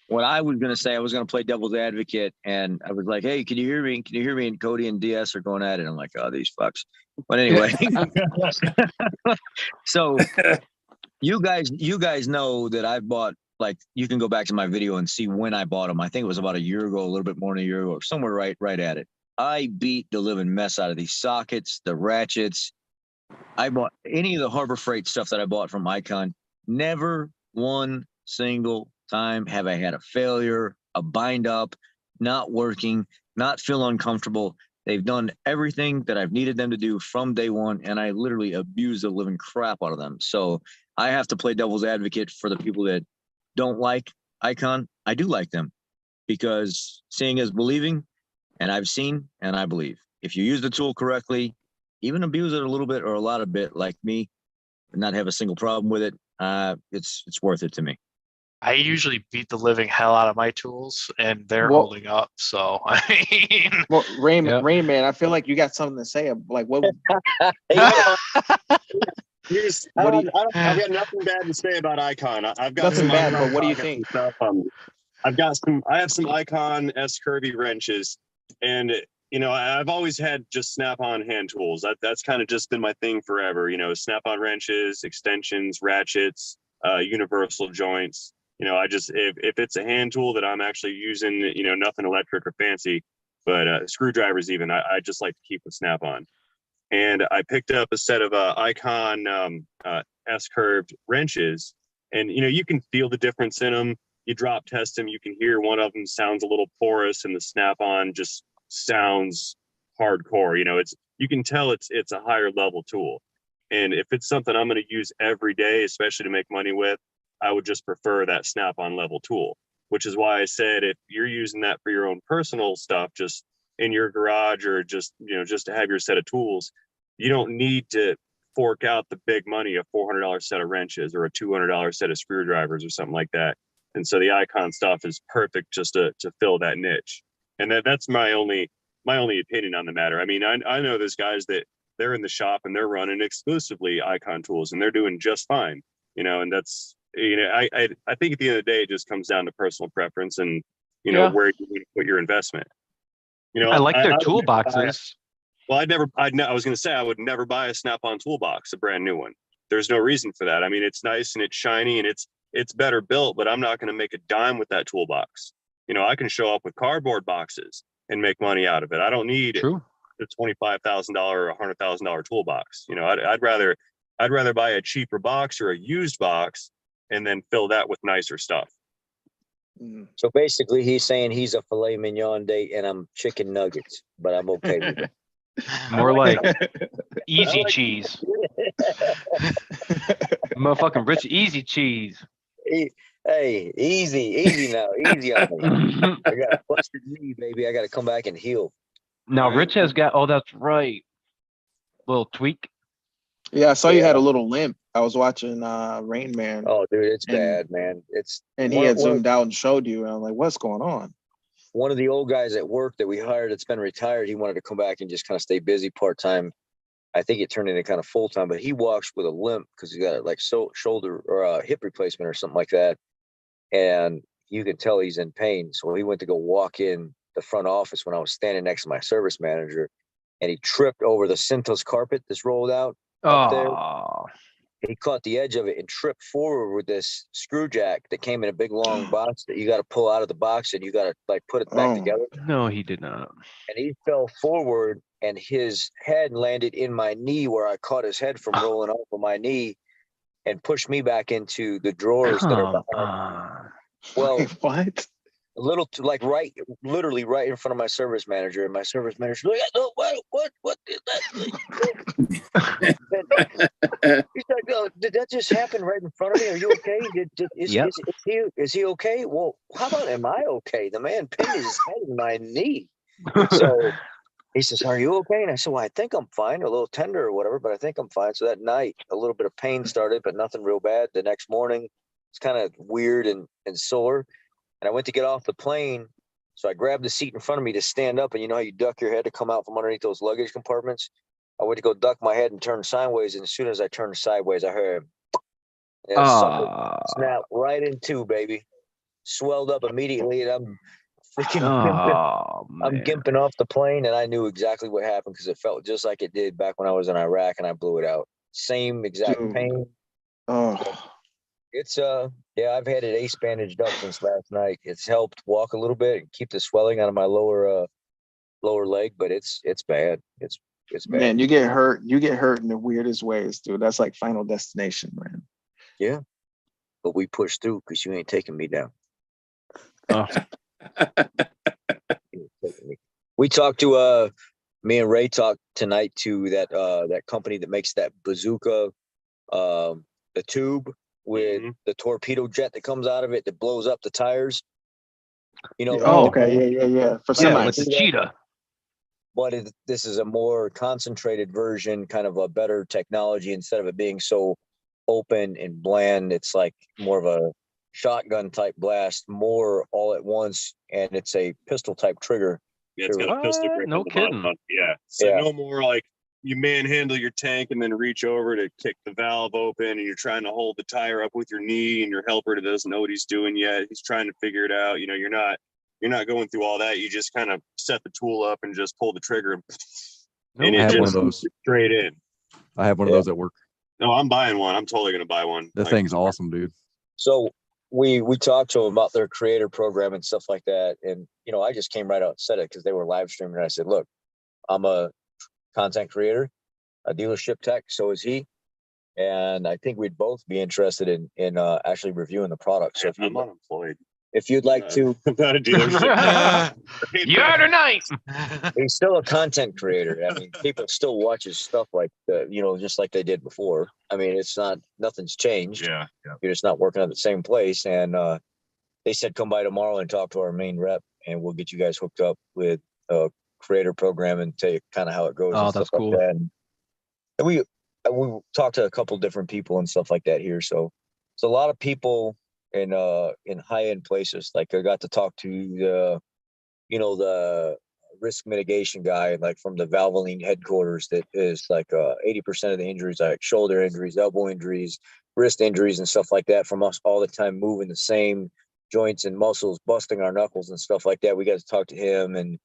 what I was going to say, I was going to play devil's advocate, and I was like, hey, can you hear me? Can you hear me? And Cody and DS are going at it. I'm like, oh, these fucks. But anyway, so you guys know that I've bought, like, you can go back to my video and see when I bought them. I think it was about a year ago, a little bit more than a year ago, somewhere right at it. I beat the living mess out of these sockets, the ratchets. I bought any of the Harbor Freight stuff that I bought from Icon. Never one single time have I had a failure, a bind up, not working, not feel uncomfortable. They've done everything that I've needed them to do from day one, and I literally abuse the living crap out of them. So I have to play devil's advocate for the people that don't like Icon. I do like them, because seeing is believing, and I've seen and I believe. If you use the tool correctly, even abuse it a little bit or a lot of bit like me, not have a single problem with it, it's worth it to me. I usually beat the living hell out of my tools, and they're Well- holding up. So I mean, Well, Rain Yeah. Man, I feel like you got something to say. Like, what? What do you- I've got nothing bad to say about Icon. I've got Nothing some bad, Icon but what do you pockets think? and stuff. I have some Icon S curvy wrenches, and I've always had just Snap-on hand tools. That's kind of just been my thing forever. Snap-on wrenches, extensions, ratchets, universal joints. I just if it's a hand tool that I'm actually using, nothing electric or fancy, but screwdrivers even, I just like to keep with Snap-on. And I picked up a set of Icon S-curved wrenches, and you can feel the difference in them. You drop test them, you can hear one of them sounds a little porous, and the Snap-on just sounds hardcore. You can tell it's a higher level tool. And if it's something I'm going to use every day, especially to make money with, I would just prefer that Snap-on level tool. Which is why I said if you're using that for your own personal stuff, just in your garage or just to have your set of tools, you don't need to fork out the big money, a $400 set of wrenches or a $200 set of screwdrivers or something like that. And so the Icon stuff is perfect just to fill that niche. And that's my only opinion on the matter. I mean, I know there's guys that they're in the shop and they're running exclusively Icon tools and they're doing just fine. And that's I think at the end of the day it just comes down to personal preference and Yeah. where you want to put your investment. I like their would never buy- toolboxes. Well, I was going to say I would never buy a Snap-on toolbox, a brand new one. There's no reason for that. I mean, it's nice and it's shiny and it's better built, but I'm not going to make a dime with that toolbox. I can show up with cardboard boxes and make money out of it. I don't need True. a $25,000 or $100,000 toolbox. I'd rather buy a cheaper box or a used box and then fill that with nicer stuff. Mm. So basically, he's saying he's a filet mignon date, and I'm chicken nuggets, but I'm okay with it. More like I easy like- cheese. Motherfucking rich easy cheese. Hey, easy now, easy on me. I got a busted knee, baby. I got to come back and heal. Now Rich has got, oh, that's right. Little tweak. Yeah, I saw you Yeah. had a little limp. I was watching Rain Man, Oh, dude, it's And- bad, man. It's and he one- had one- zoomed out and showed you, and I'm like, "What's going on?" one of the old guys at work that we hired that's been retired. He wanted to come back and just kind of stay busy part time. I think it turned into kind of full time, but he walks with a limp because he got like shoulder or a hip replacement or something like that, and you can tell he's in pain. So he went to go walk in the front office when I was standing next to my service manager, and he tripped over the Cintas carpet that's rolled out up there. Oh, He caught the edge of it and tripped forward with this screw jack that came in a big long box that you got to pull out of the box and you got to like put it back Oh. together. no, he did not. And he fell forward and his head landed in my knee where I caught his head from rolling off of my knee and pushed me back into the drawers that are Come behind. on. Oh, Well, what? a little to like literally right in front of my service manager, and my service manager like, "No, what did that?" He's like, "Oh, did that just happen right in front of me? Are you okay? Yep. Is he okay? Well, how about am I okay? The man pinned his head in my knee." So he says, "Are you okay?" And I said, "Well, I think I'm fine, a little tender or whatever, but I think I'm fine." So that night, a little bit of pain started, but nothing real bad. The next morning, it's kind of weird and sore. And I went to get off the plane. So I grabbed the seat in front of me to stand up. And you know how you duck your head to come out from underneath those luggage compartments? I went to go duck my head and turn sideways. And as soon as I turned sideways, I heard, and sucker snap right in two, baby. Swelled up immediately. And I'm freaking Oh, I'm man. gimping off the plane. And I knew exactly what happened because it felt just like it did back when I was in Iraq and I blew it out. Same exact Dude. pain. Oh, It's yeah, I've had it ace bandaged up since last night. It's helped walk a little bit and keep the swelling out of my lower leg, but it's bad. It's bad. man, you get hurt. You get hurt in the weirdest ways, dude. That's like Final Destination, man. Yeah. But we pushed through because you ain't taking me down. Oh, We talked to me and Ray talked tonight to that company that makes that bazooka, the tube with the torpedo jet that comes out of it that blows up the tires. You know, Oh, Oh. okay, yeah. For yeah, with semis. the cheetah. but this is a more concentrated version, kind of a better technology instead of it being so open and bland. It's like more of a shotgun type blast, more all at once, and it's a pistol type trigger. Yeah, it's got a pistol What? grip. No on the bottom kidding. button. Yeah. So Yeah. no more like you manhandle your tank and then reach over to kick the valve open, and you're trying to hold the tire up with your knee, and your helper doesn't know what he's doing yet. He's trying to figure it out. You know, you're not going through all that. You just kind of set the tool up and just pull the trigger, and No it I have kidding. one of just those. straight in. I have one of Yeah. those at work. No, I'm buying one. I'm totally gonna buy one. That Like, thing's awesome, dude. So we talked to them about their creator program and stuff like that. And, you know, I just came right out and said it because they were live streaming. And I said, look, I'm a content creator, a dealership tech. So is he. And I think we'd both be interested in actually reviewing the product. So I'm unemployed. if you'd like to, I'm not a dealership. Yard tonight. he's still a content creator. I mean, people still watch his stuff like, you know, just like they did before. I mean, nothing's changed. Yeah. You're just not working at the same place. And they said, come by tomorrow and talk to our main rep, and we'll get you guys hooked up with a creator program and tell you kind of how it goes. Oh, and that's stuff cool. Like that. And we talked to a couple different people and stuff like that here. So it's a lot of people in high end places. Like I got to talk to the risk mitigation guy, like from the Valvoline headquarters, that is like 80% of the injuries, like shoulder injuries, elbow injuries, wrist injuries, and stuff like that, from us all the time moving the same joints and muscles, busting our knuckles and stuff like that. We got to talk to him, and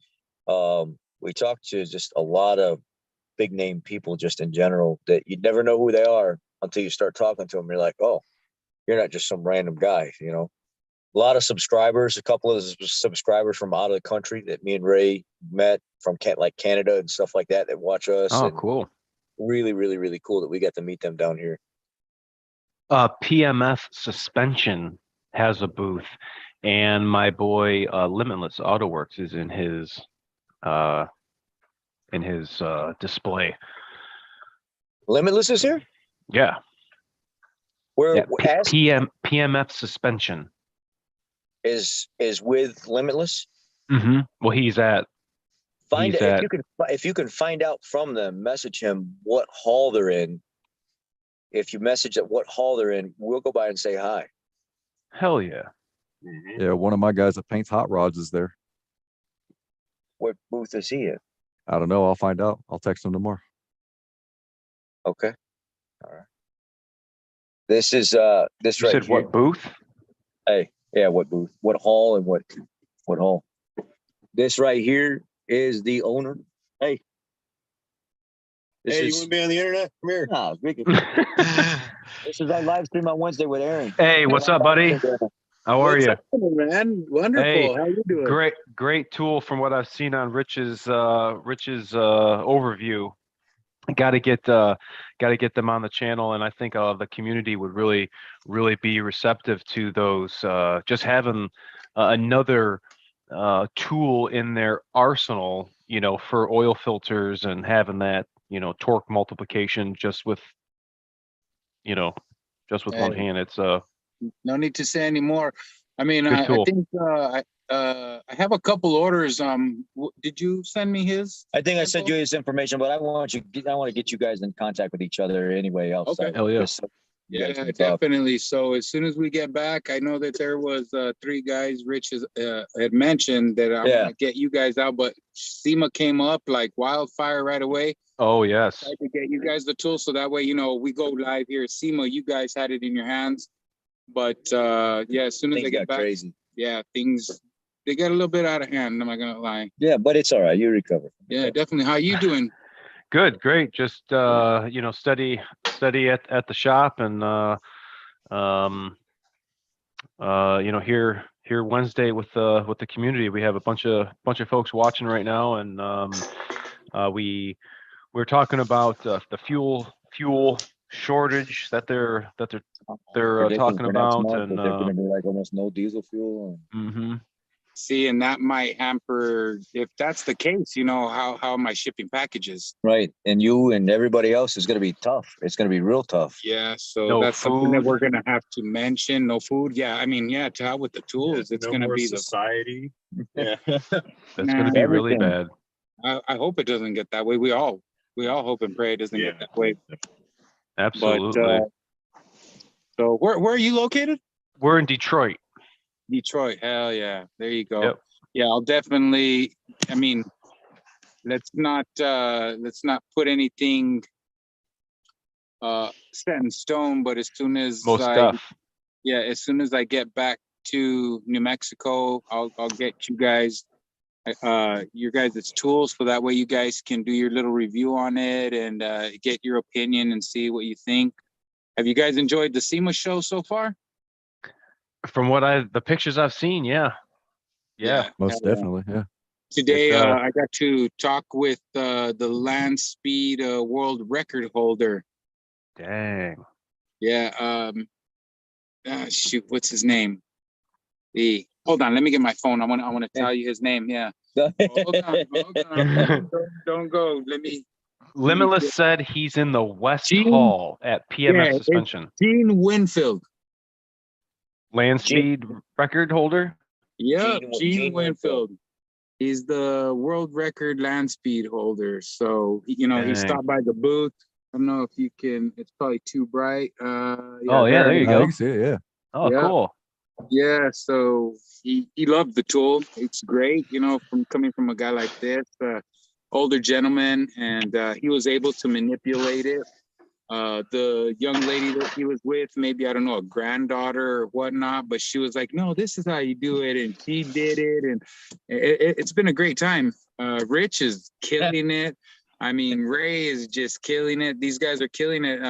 we talked to just a lot of big name people just in general that you'd never know who they are until you start talking to them. You're like, oh, you're not just some random guy, you know. A lot of subscribers, a couple of subscribers from out of the country that me and Ray met from like Canada and stuff like that watch us. Oh, and cool. Really, really, really cool that we got to meet them down here. PMF Suspension has a booth, and my boy Limitless AutoWorks is in his display. Limitless is here? Yeah. Where Yeah. PMF Suspension. is with Limitless? Mm-hmm. Well, he's at. If you can find out from them, message him what hall they're in. If you message at what hall they're in, we'll go by and say hi. Hell yeah. Mhm. Yeah, one of my guys that paints hot rods is there. What booth is he in? I don't know. I'll find out. I'll text him tomorrow. Okay. All right. This is this You right said here. what booth? Hey, yeah, what booth? What hall and what hall? This right here is the owner. Hey. This Hey, you is want to be on the internet? Come here. nah, Ricky. This is our live stream on Wednesday with Aaron. Hey, what's up, buddy? How are What's you? happening, man? Wonderful. Hey, How you doing? Great tool from what I've seen on Rich's overview. Got to get them on the channel, and I think the community would really be receptive to those. Just having another tool in their arsenal, you know, for oil filters, and having that, you know, torque multiplication just with one Hey. hand. It's No need to say any more. I mean, Good I tool. think I have a couple orders. Did you send me his? I think I sent you info? his information, but I want to get you guys in contact with each other anyway. Outside. Okay. Hell yeah. Just so you guys Yeah, can talk. definitely. So as soon as we get back, I know that there was 3 guys Rich had mentioned that I'm Yeah. gonna get you guys out, but SEMA came up like wildfire right away. Oh yes. Tried to get you guys the tool so that way, you know, we go live here at SEMA, you guys had it in your hands. But yeah, as soon as Things I get got back, crazy. yeah, they got a little bit out of hand. I'm not gonna lie. Yeah, but it's all right. You recover. Yeah, definitely. How you doing? Good, great. Just you know, steady at the shop, and you know, here Wednesday with the community. We have a bunch of folks watching right now, and we're talking about the fuel shortage that they're Predicting talking for next about, month and that they're going to be like almost no diesel fuel. mhm. See, and that might hamper if that's the case, you know, how am I shipping packages? Right, and you and everybody else is going to be tough. It's going to be real tough. Yeah, so No that's something that food. we're gonna have to mention. No food. Yeah, I mean, yeah, to hell with the tools. It's no gonna more be the. society. Yeah. That's going to be really Everything. bad. I hope it doesn't get that way. We all hope and pray it doesn't Yeah. get that way. Absolutely. So where are you located? We're in Detroit. Detroit. Hell yeah. There you go. Yep. Yeah, I'll definitely, I mean, let's not put anything set in stone, but as soon as Most stuff. as soon as I get back to New Mexico, I'll get you guys your guys' tools, so that way you guys can do your little review on it and get your opinion and see what you think. Have you guys enjoyed the SEMA show so far? From the pictures I've seen, yeah. Yeah. Most definitely. Yeah. Today, It's, I got to talk with the land speed world record holder. Dang. Yeah. Shoot, what's his name? Hold on, let me get my phone. I want to tell you his name. Yeah. Hold on. Don't go. Limitless said he's in the West Gene? Hall at PMS Yeah, suspension. Gene Winfield. Land speed record holder. Yeah, Gene Gene Winfield. Winfield. He's the world record land speed holder. So, he Dang. stopped by the booth. I don't know if you can, it's probably too bright. Oh, yeah, there you I go. can see it. Yeah. Oh, Yeah. cool. Yeah, so he loved the tool. It's great, from coming from a guy like this, older gentleman, and he was able to manipulate it. The young lady that he was with, maybe, I don't know, a granddaughter or whatnot, but she was like, no, this is how you do it. And she did it. And it's been a great time. Rich is killing it. I mean, Ray is just killing it. These guys are killing it.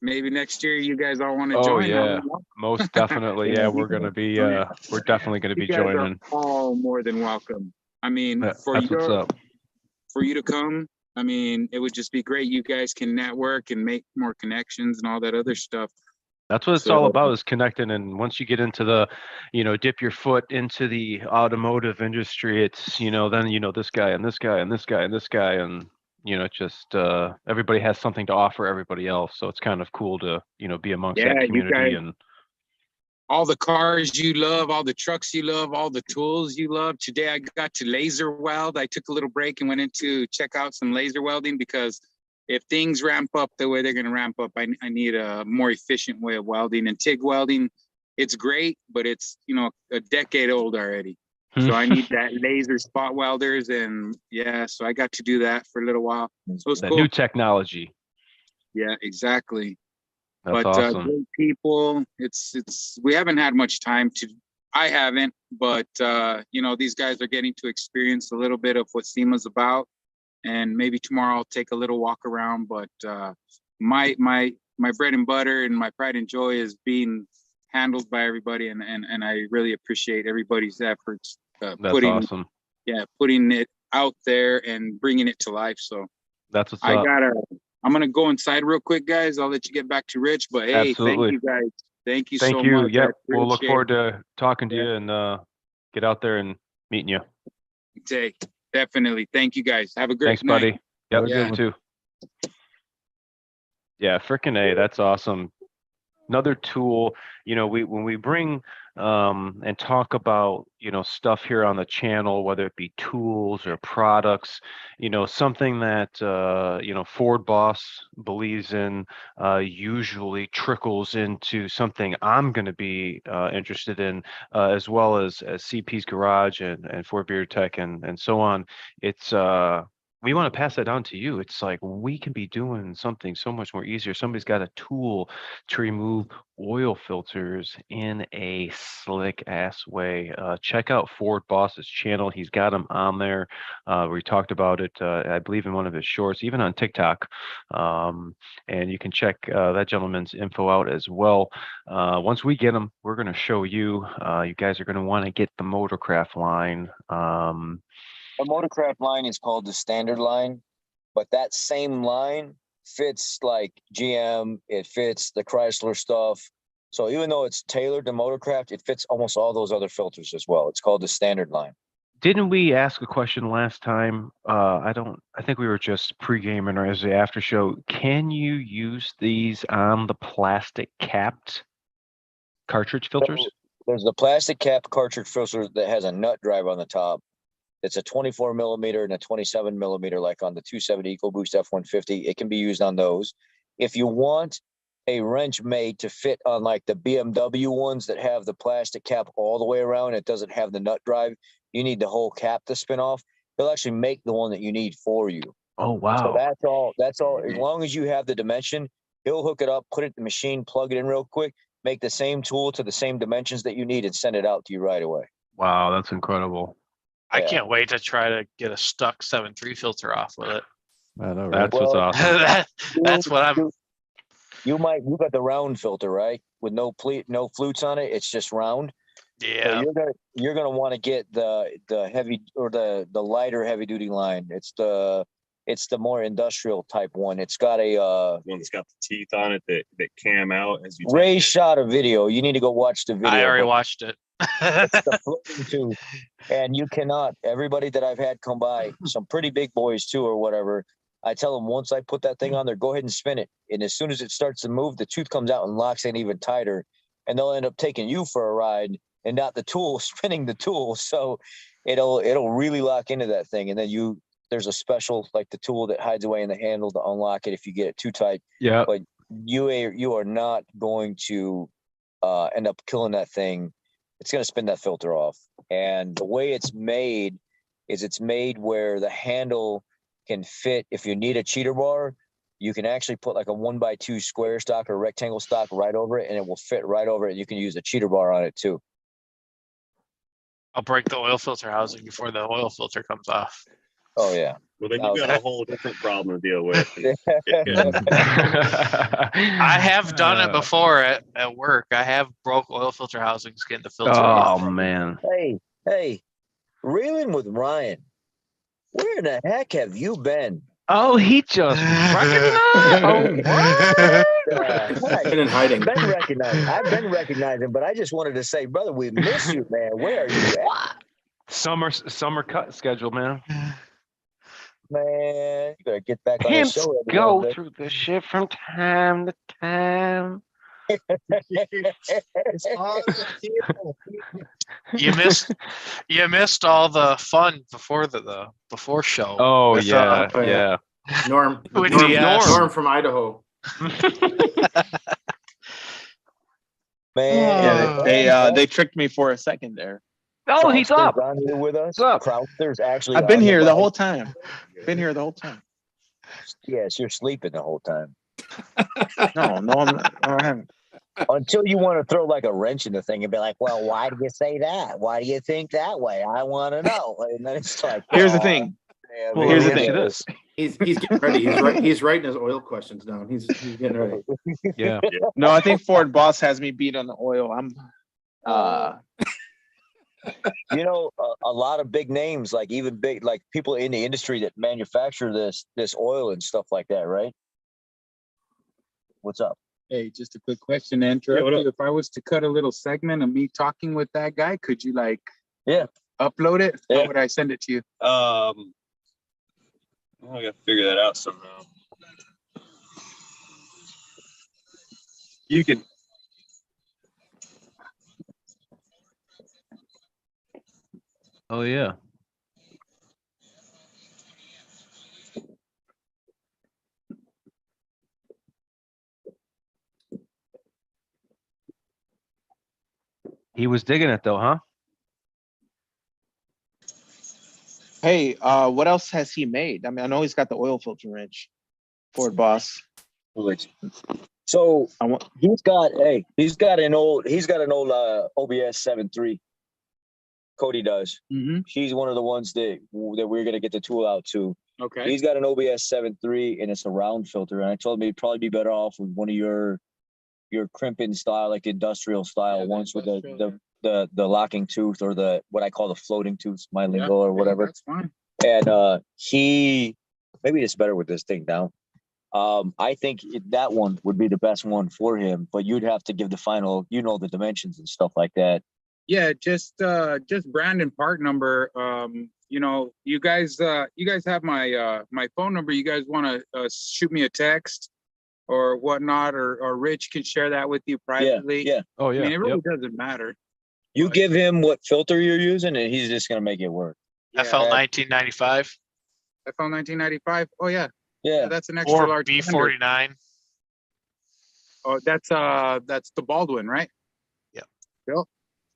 Maybe next year you guys all want to Oh, join. yeah. Most definitely. Yeah, we're going to be, we're definitely going to be You guys joining. are all more than welcome. I mean, That's what's up. for you to come, I mean, it would just be great. You guys can network and make more connections and all that other stuff. That's what it's all about, is connecting. And once you get into the, dip your foot into the automotive industry, it's, then, this guy and this guy and this guy and this guy. And, just everybody has something to offer everybody else. So it's kind of cool to, be amongst that community. And all the cars you love, all the trucks you love, all the tools you love. Today I got to laser weld. I took a little break and went in to check out some laser welding, because if things ramp up the way they're going to ramp up, I need a more efficient way of welding. And TIG welding, it's great, but it's, a decade old already. So I need that laser spot welders. And yeah, so I got to do that for a little while. So it's that cool. new technology. Yeah, exactly. That's awesome. Great people. It's we haven't had much time to. I haven't, but these guys are getting to experience a little bit of what SEMA's about, and maybe tomorrow I'll take a little walk around. But my bread and butter and my pride and joy is being handled by everybody, and I really appreciate everybody's efforts. That's putting awesome. putting it out there and bringing it to life. So That's what's up. I'm going to go inside real quick, guys. I'll let you get back to Rich, but hey, Absolutely. Thank you guys. Thank you Thank so you. much. Yep. I We'll look appreciate forward to talking to you and get out there and meeting you. it. Definitely. Thank you guys. Have a great Thanks, night. buddy. Yep. Have a good You one. too. Yeah, frickin' A, that's awesome. Another tool, when we bring and talk about, stuff here on the channel, whether it be tools or products, something that, Ford Boss believes in usually trickles into something I'm going to be interested in, as well as CP's Garage and Ford Beard Tech and so on. It's we want to pass that on to you. It's like we can be doing something so much more easier. Somebody's got a tool to remove oil filters in a slick ass way. Check out Ford Boss's channel. He's got them on there. We talked about it, I believe, in one of his shorts, even on TikTok. And you can check that gentleman's info out as well. Once we get them, we're going to show you. You guys are going to want to get the Motorcraft line. The Motorcraft line is called the standard line, but that same line fits like GM, it fits the Chrysler stuff. So even though it's tailored to Motorcraft, it fits almost all those other filters as well. It's called the standard line. Didn't we ask a question last time? I think we were just pre-gaming or as the after show. Can you use these on the plastic capped cartridge filters? There's the plastic cap cartridge filter that has a nut drive on the top. It's a 24 millimeter and a 27 millimeter, like on the 270 EcoBoost F-150. It can be used on those. If you want a wrench made to fit on like the BMW ones that have the plastic cap all the way around. It doesn't have the nut drive. You need the whole cap to spin off. He'll actually make the one that you need for you. Oh, So wow. that's all. That's all. As long as you have the dimension, he'll hook it up, put it in the machine, plug it in real quick, make the same tool to the same dimensions that you need, and send it out to you right away. Wow, that's incredible. I Yeah. can't wait to try to get a stuck 7.3 filter off with it. I know, right? That's what's Well, awesome. That's what I'm. You got the round filter, right? With no flutes on it. It's just round. So Yeah. you're gonna want to get the heavy or the lighter heavy duty line. It's the more industrial type one. It's got a One that's got the teeth on it that cam out as you. Ray shot a video. You need to go watch the video. I already but watched it. it's the floating tube. And you cannot, everybody that I've had come by, some pretty big boys too, or whatever, I tell them once I put that thing on there, go ahead and spin it. And as soon as it starts to move, the tooth comes out and locks in even tighter. And they'll end up taking you for a ride and not the tool spinning the tool. So it'll really lock into that thing. And then there's a special, like the tool that hides away in the handle to unlock it if you get it too tight. Yeah. But you are not going to end up killing that thing. It's going to spin that filter off. And the way it's made is it's made where the handle can fit. If you need a cheater bar, you can actually put like a 1x2 square stock or rectangle stock right over it, and it will fit right over it. You can use a cheater bar on it too. I'll break the oil filter housing before the oil filter comes off. Oh yeah. Well, then you got a whole different problem to deal with. I have done it before at work. I have broke oil filter housings getting the filter off. Oh, man. Hey, reeling with Ryan. Where in the heck have you been? Oh, he just recognized. Oh, what? Been in hiding. I've been recognizing, but I just wanted to say, brother, we miss you, man. Where are you at? Summer cut schedule, man. Man, you better get back on the Pimps show. go through the shit from time to time. You missed all the fun before the before show. Oh, with, yeah, Oh, yeah. yeah. Norm With DS. Norm from Idaho. Man, Yeah, they tricked me for a second there. Oh, he's Krautster's up. on here with us. What's up? Krautster's actually. I've been on here the bike. whole time. Been here the whole time. Yes, you're sleeping the whole time. No, I'm not. I haven't. Until you want to throw like a wrench in the thing and be like, well, why do you say that? Why do you think that way? I want to know. And then it's like, Here's the "Oh, thing. man, Well, Here's the let me thing. ask you this. He's getting ready. He's writing his oil questions down. He's getting ready. Yeah. No, I think Ford Boss has me beat on the oil. I'm You know, a lot of big names, like even big, like people in the industry that manufacture this oil and stuff like that, right? What's up? Hey, just a quick question to interrupt what up? you. If I was to cut a little segment of me talking with that guy, could you like upload it? Yeah. How would I send it to you? I gotta figure that out somehow. You can. Oh, yeah. He was digging it though, huh? Hey, what else has he made? I mean, I know he's got the oil filter wrench. Ford Boss. So I want. he's got an old OBS 7.3. Cody does. Mm-hmm. He's one of the ones that we're gonna get the tool out to. Okay. He's got an OBS 7.3 and it's a round filter. And I told him he'd probably be better off with one of your crimping style, like industrial style ones with the locking tooth or the what I call the floating tooth, my lingo or whatever. That's fine. And he maybe it's better with this thing down. I think that one would be the best one for him, but you'd have to give the final, the dimensions and stuff like that. Yeah, just brand and part number. You guys have my phone number. You guys want to shoot me a text or whatnot, or Rich can share that with you privately. Yeah. Oh, I yeah. mean, it really Yep. doesn't matter. You give him what filter you're using, and he's just gonna make it work. FL 1995 FL 1995. Oh yeah, Yeah. that's an extra or large. B49. Oh, that's the Baldwin, right? Yeah. Yep.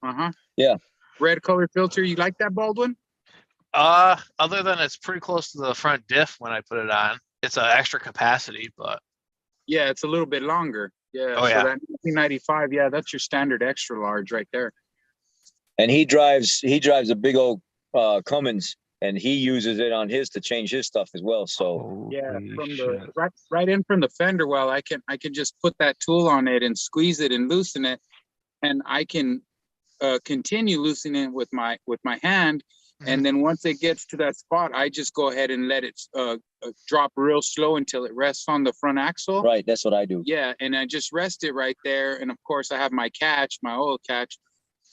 Uh-huh. Yeah. Red color filter. You like that Baldwin? Other than it's pretty close to the front diff when I put it on. It's an extra capacity, but Yeah, it's a little bit longer. Yeah. Oh, So yeah. that 1995, yeah, that's your standard extra large right there. And he drives a big old Cummins, and he uses it on his to change his stuff as well. So Yeah, Holy from shit. the right in from the fender well, I can just put that tool on it and squeeze it and loosen it, and I can continue loosening it with my hand. And then once it gets to that spot, I just go ahead and let it drop real slow until it rests on the front axle. right, that's what I do. Yeah, and I just rest it right there. And of course, I have my catch, my oil catch.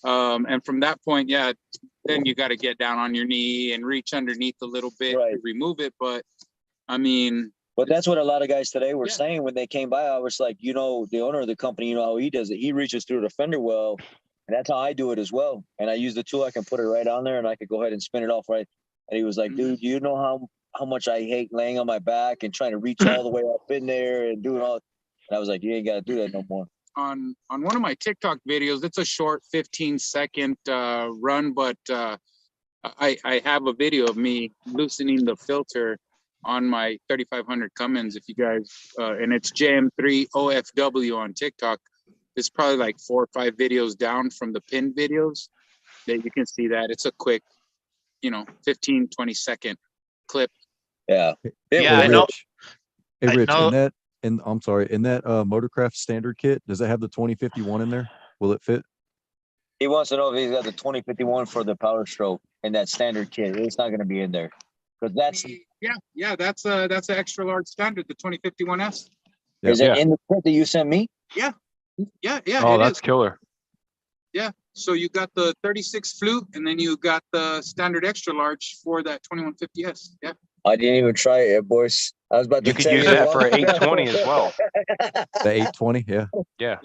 And from that point, yeah, then you got to get down on your knee and reach underneath a little bit Right. to remove it. But I mean, But that's what a lot of guys today were Yeah. saying when they came by. I was like, the owner of the company, how he does it. He reaches through the fender well, and that's how I do it as well. And I use the tool. I can put it right on there, and I could go ahead and spin it off right. And he was like, dude, you know how much I hate laying on my back and trying to reach all the way up in there and doing all. And I was like, you ain't got to do that no more. on one of my TikTok videos, it's a short 15-second run, but I have a video of me loosening the filter on my 3500 Cummins. If you guys, and it's JM3 OFW on TikTok. It's probably like 4 or 5 videos down from the pinned videos that you can see that. It's a quick, 15-20 second clip. Yeah. Yeah, I Hey, know. Rich. Hey, I Rich, know- I'm sorry, in that Motorcraft standard kit, does it have the 2051 in there? Will it fit? He wants to know if he's got the 2051 for the Power Stroke in that standard kit. It's not going to be in there because that's Yeah, that's an extra large standard, the 2051S. Yeah. is it Yeah. in the kit that you sent me? Yeah, Oh, it that's is. killer. Yeah, so you got the 36 flute, and then you got the standard extra large for that 2150S. Yeah. I didn't even try it, boys. I was about to You could tell use you that for an 820 as well. The 820, yeah. Yeah.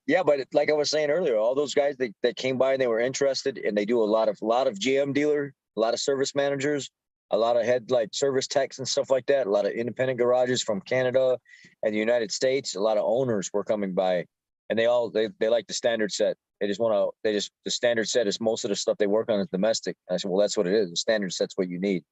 Yeah, but like I was saying earlier, all those guys that came by and they were interested, and they do a lot of GM dealer, a lot of service managers, a lot of head like service techs and stuff like that, a lot of independent garages from Canada and the United States, a lot of owners were coming by, and they like the standard set. The standard set is most of the stuff they work on is domestic. And I said, well, that's what it is. The standard set's what you need.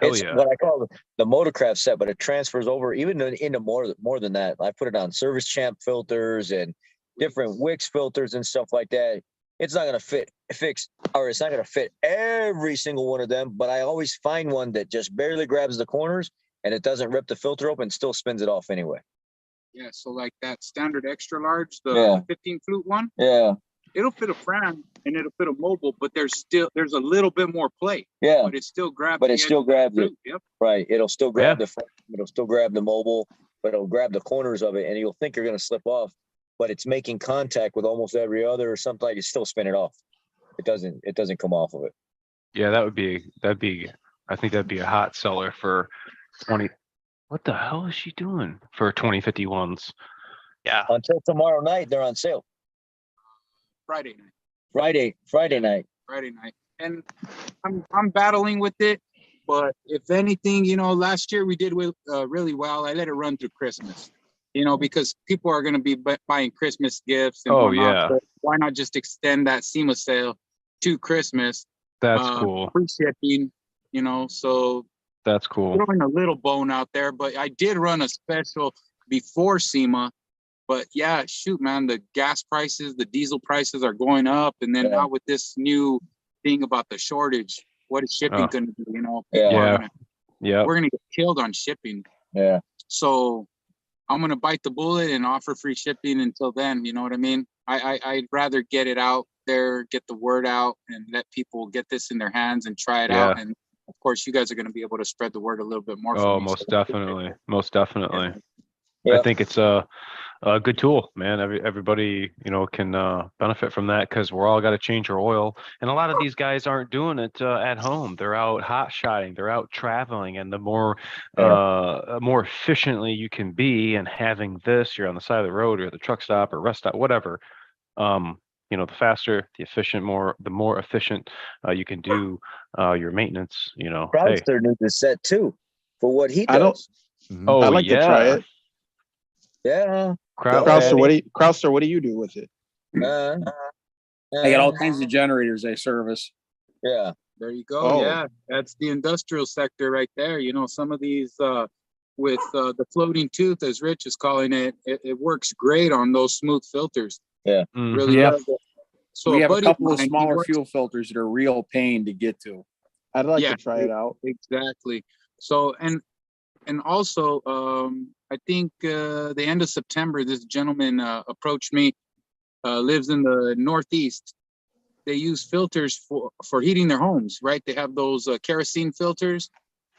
Hell It's yeah. what I call the Motorcraft set, but it transfers over even into more than that. I put it on Service Champ filters and different Wix filters and stuff like that. It's not going to it's not going to fit every single one of them, but I always find one that just barely grabs the corners and it doesn't rip the filter open, still spins it off anyway. Yeah, so like that standard extra large, the Yeah. 15 flute one, Yeah. it'll fit a Fran and it'll fit a mobile, but there's a little bit more play. Yeah. But it still grabs. But the it still edge of that grabs it. flute. Yep. Right. It'll still grab Yeah. the front, it'll still grab the mobile, but it'll grab the corners of it and you'll think you're going to slip off, but it's making contact with almost every other or something like it's still spinning off. It doesn't come off of it. Yeah, I think that'd be a hot seller for 20. What the hell is she doing for 2051s? Yeah. Until tomorrow night, they're on sale. Friday night. Friday night. And I'm battling with it, but if anything, last year we did really well. I let it run through Christmas, because people are going to be buying Christmas gifts. And Oh, whatnot, yeah. so why not just extend that SEMA sale to Christmas? That's cool. Free shipping, so That's cool. throwing a little bone out there, but I did run a special before SEMA. But yeah, shoot, man, the gas prices, the diesel prices are going up. And then now with this new thing about the shortage, what is shipping going to do? People are we're going to get killed on shipping. Yeah. So I'm going to bite the bullet and offer free shipping until then. You know what I mean? I'd rather get it out there, get the word out, and let people get this in their hands and try it out. And of course, you guys are going to be able to spread the word a little bit more. Oh, most definitely. Most definitely. Yeah. I think it's a good tool, man. Everybody, can benefit from that because we're all got to change our oil. And a lot of these guys aren't doing it at home. They're out hot shotting. They're out traveling. And the more efficiently you can be, and having this, you're on the side of the road or at the truck stop or rest stop, whatever. The faster, the more efficient you can do your maintenance. Crowdster needs a set too for what he does. I Oh, like to try yeah. it. Yeah. Krauser, what do you do with it? I got all kinds of generators I service. Yeah. There you go. Oh. Yeah, that's the industrial sector right there. You know, some of these with the floating tooth, as Rich is calling it, it works great on those smooth filters. Yeah. Really Yeah. does. So We have a buddy couple of mine, he smaller works- fuel filters that are real pain to get to. I'd like Yeah, to try it out. Exactly. So and also I think the end of September, this gentleman approached me, lives in the Northeast. They use filters for heating their homes, right? They have those kerosene filters.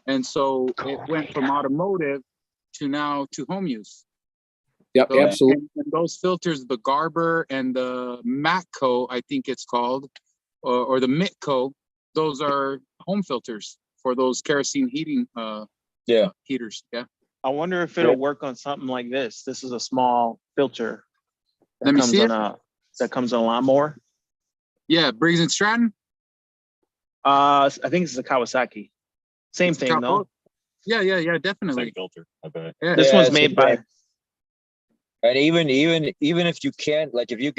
And so it went from automotive to now to home use. Yep, So, absolutely. and those filters, the Garber and the Matco, I think it's called, or the Mitco, those are home filters for those kerosene heating heaters. Yeah. I wonder if it'll work on something like this. This is a small filter. Let me see it. That comes on a lawnmower. Yeah, Briggs and Stratton. I think it's a Kawasaki. Same thing though. Yeah, definitely. Same filter, I bet. Yeah. This one's made by. And even if you can't, like, if you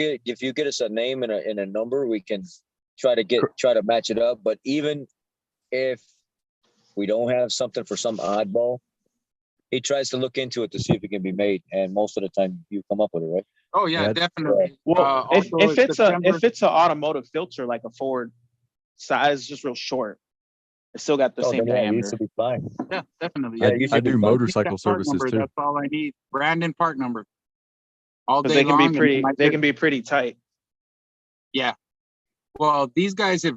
get us a name and a number, we can try to match it up. But even if we don't have something for some oddball, he tries to look into it to see if it can be made, and most of the time you come up with it, right? Oh yeah, Yeah. definitely. Well, if it's September- if it's an automotive filter like a Ford size, just real short, it's still got the same Then, yeah, you diameter. should be fine. Yeah, definitely. Yeah, Yeah, you I should be do fine. motorcycle That part services number, too. That's all I need. Brandon part number. All Because day they can long. be and pretty. my- They can be pretty tight. Well, these guys have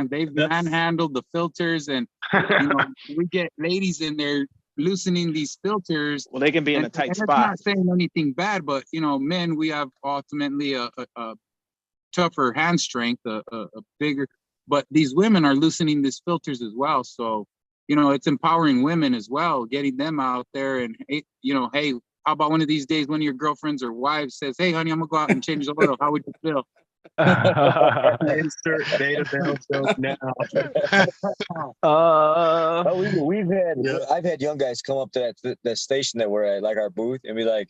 they've manhandled the filters, and you know we get ladies in there loosening these filters. Well, they can be in a And tight it's spot. not saying anything bad, but you know, men, we have ultimately a tougher hand strength, a bigger. But these women are loosening these filters as well. So, you know, it's empowering women as well, getting them out there. And you know, hey, how about one of these days, one of your girlfriends or wives says, "Hey, honey, I'm gonna go out and change the oil. How would you feel?" Insert beta bell joke now. I've had young guys come up to that station that we're at, like our booth, and be like,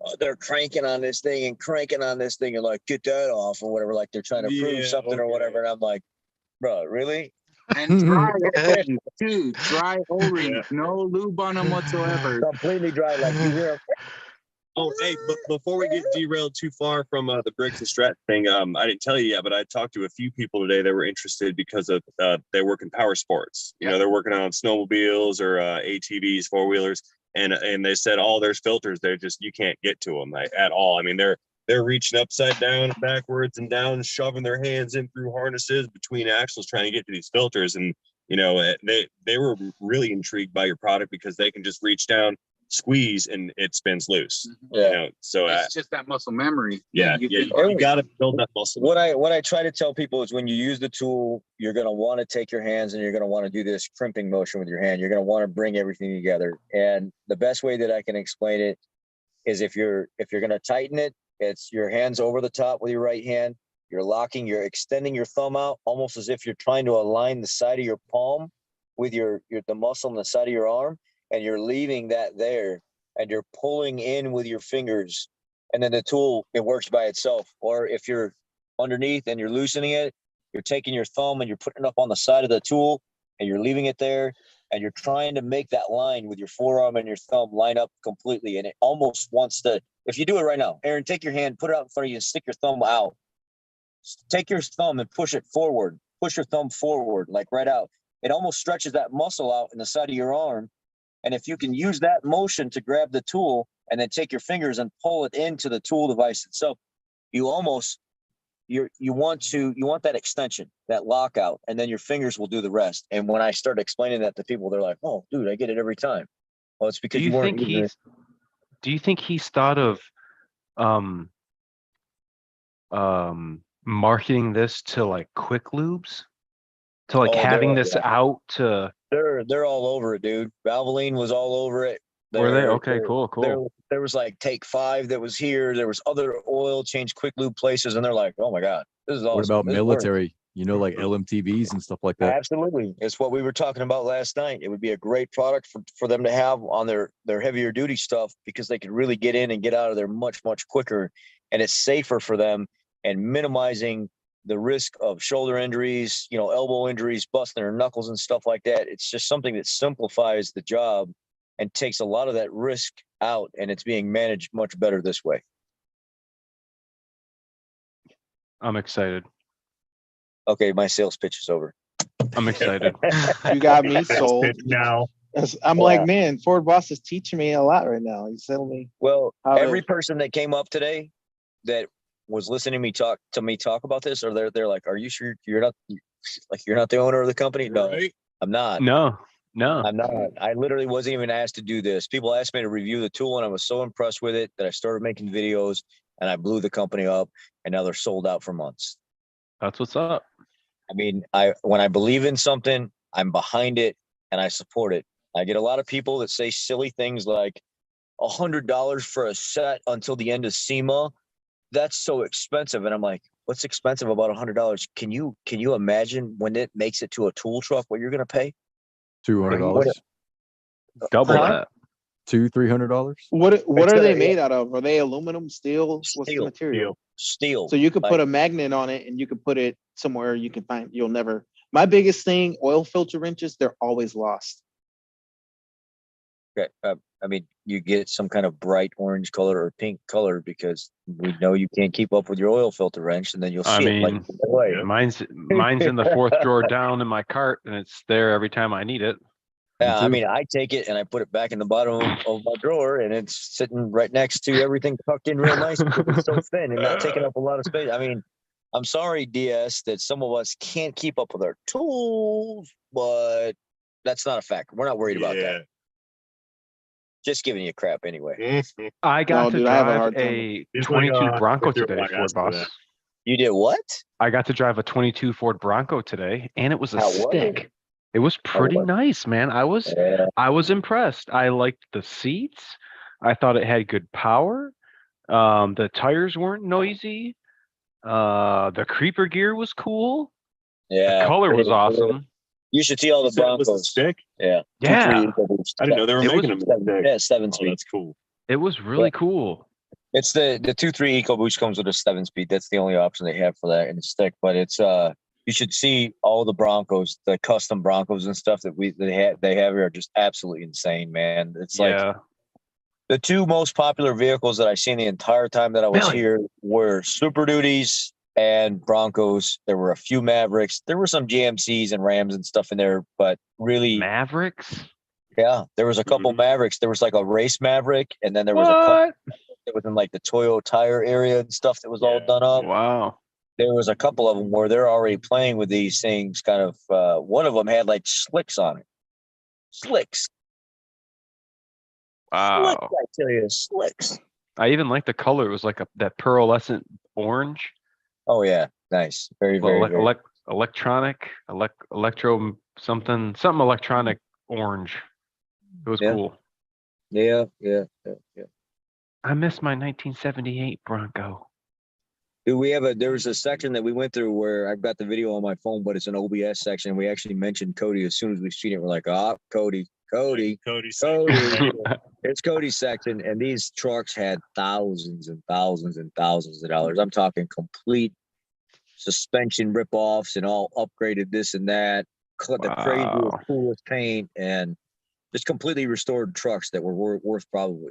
oh, they're cranking on this thing and like, get that off or whatever, like they're trying to prove something or whatever. And I'm like, bro, really? And dry, too, dry O-rings, no lube on them whatsoever. Completely dry, like you hear. Oh, hey, but before we get derailed too far from the Briggs and Stratton thing, I didn't tell you yet, but I talked to a few people today that were interested because of they work in power sports. You know, they're working on snowmobiles or ATVs, four wheelers, and they said all there's filters. They're just you can't get to them at all. I mean, they're reaching upside down, backwards, and down, shoving their hands in through harnesses between axles trying to get to these filters. And you know, they were really intrigued by your product because they can just reach down, squeeze, and it spins loose. Yeah. You know, so It's just that muscle memory. you got to build that muscle. What I try to tell people is when you use the tool, you're going to want to take your hands and you're going to want to do this crimping motion with your hand. You're going to want to bring everything together. And the best way that I can explain it is if you're going to tighten it, it's your hands over the top with your right hand. You're extending your thumb out almost as if you're trying to align the side of your palm with the muscle on the side of your arm, and you're leaving that there, and you're pulling in with your fingers, and then the tool, it works by itself. Or if you're underneath and you're loosening it, you're taking your thumb and you're putting it up on the side of the tool, and you're leaving it there, and you're trying to make that line with your forearm and your thumb line up completely. And it almost wants to, if you do it right now, Aaron, take your hand, put it out in front of you, and stick your thumb out. Take your thumb and push it forward. Push your thumb forward, like right out. It almost stretches that muscle out in the side of your arm. And if you can use that motion to grab the tool and then take your fingers and pull it into the tool device itself, you want that extension, that lockout, and then your fingers will do the rest. And when I start explaining that to people, they're like, "Oh, dude, I get it every time." Well, it's because Do you think he's thought of marketing this to like quick lubes? To like having this out to They're all over it, dude. Valvoline was all over it. Were they? Okay, cool. There was like Take 5 that was here. There was other oil change quick lube places, and they're like, "Oh my god, this is awesome." What about military? You know, like LMTVs and stuff like that. Absolutely. It's what we were talking about last night. It would be a great product for them to have on their heavier duty stuff because they could really get in and get out of there much, much quicker. And it's safer for them and minimizing the risk of shoulder injuries, you know, elbow injuries, busting their knuckles and stuff like that. It's just something that simplifies the job and takes a lot of that risk out, and it's being managed much better this way. I'm excited. Okay, my sales pitch is over. I'm excited. You got me sold. Now, I'm Yeah. like, man, Ford Boss is teaching me a lot right now. He's telling me Well, how to- every person that came up today that was listening to me talk about this, or they're like, "Are you sure you're not the owner of the company?" No, right? I'm not. No. I'm not. I literally wasn't even asked to do this. People asked me to review the tool, and I was so impressed with it that I started making videos, and I blew the company up, and now they're sold out for months. That's what's up. I mean, when I believe in something, I'm behind it and I support it. I get a lot of people that say silly things like $100 for a set until the end of SEMA. That's so expensive. And I'm like, what's expensive about $100? Can you imagine when it makes it to a tool truck, what you're going to pay? $200, Double Huh? that. $300. what Instead are they of- made out of? Are they aluminum, steel? What's the Steel. material? Steel. So you could Like- put a magnet on it and you could put it somewhere you can find. You'll never. My biggest thing, oil filter wrenches, they're always lost. Okay, I mean, you get some kind of bright orange color or pink color because we know you can't keep up with your oil filter wrench, and then you'll I see it like mean, away. Mine's in the fourth drawer down in my cart, and it's there every time I need it. Yeah, I too. mean, I take it and I put it back in the bottom of my drawer, and it's sitting right next to everything tucked in real nice because it's so thin and not taking up a lot of space. I mean, I'm sorry, DS, that some of us can't keep up with our tools, but that's not a fact. We're not worried about that. Just giving you crap anyway. Mhm. I got No, to dude, I have a drive hard time a He's like, 22 Bronco if you're today, black, Ford ask for Boss. that. You did what? I got to drive a 22 Ford Bronco today, and it was a How was it? stick. It was pretty was it? nice, man. I was impressed. I liked the seats. I thought it had good power. The tires weren't noisy. The creeper gear was cool. Yeah. The color was Yeah. awesome. You should see all You the said it was a Broncos. stick? Yeah. Yeah. 2.3 EcoBoost. I didn't know they were It was- making them. Stick. Yeah, 7 Oh, speed. that's cool. It was really cool. It's the 2.3 EcoBoost comes with a 7 speed. That's the only option they have for that in the stick. But it's you should see all the Broncos, the custom Broncos and stuff that they have here are just absolutely insane, man. It's like Yeah. the two most popular vehicles that I've seen the entire time that I was Really? here were Super Duties and Broncos. There were a few Mavericks. There were some GMCs and Rams and stuff in there, but really, Mavericks? yeah, there was a couple Mhm. Mavericks. There was like a race Maverick, and then there was a couple What? that was in like the Toyo tire area and stuff that was all Yeah. done up. Wow. There was a couple of them where they're already playing with these things. Kind of, one of them had like slicks on it. Slicks. Wow. Slicks, I tell you, slicks. I even like the color. It was like that pearlescent orange. Oh yeah, nice. Very, Well, very, very. electro something electronic orange. It was Yeah. cool. Yeah. I miss my 1978 Bronco. Dude, there was a section that we went through where I've got the video on my phone, but it's an OBS section. We actually mentioned Cody as soon as we seen it. We're like, Cody. Cody. It's Cody's section. And these trucks had thousands and thousands and thousands of dollars. I'm talking complete suspension ripoffs and all upgraded this and that. The craziest, Wow. coolest paint and just completely restored trucks that were worth probably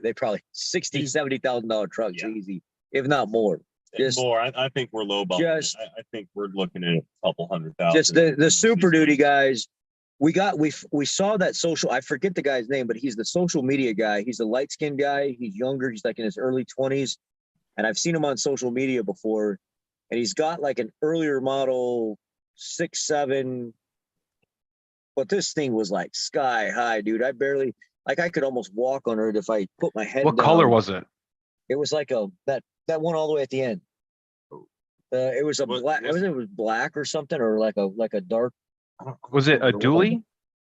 $70,000 trucks, Yeah. easy, if not more. Just- More. I think we're low ball. just- I think we're looking at a couple $100,000. Just the Super Duty guys. We saw that social. I forget the guy's name, but he's the social media guy. He's a light skinned guy. He's younger. He's like in his early 20s, and I've seen him on social media before. And he's got like an earlier model 6.7, but this thing was like sky high, dude. I could almost walk on it if I put my head. What down. color was it? It was like that one all the way at the end. It was a black. It was black or something, or like a dark. Was it a dually?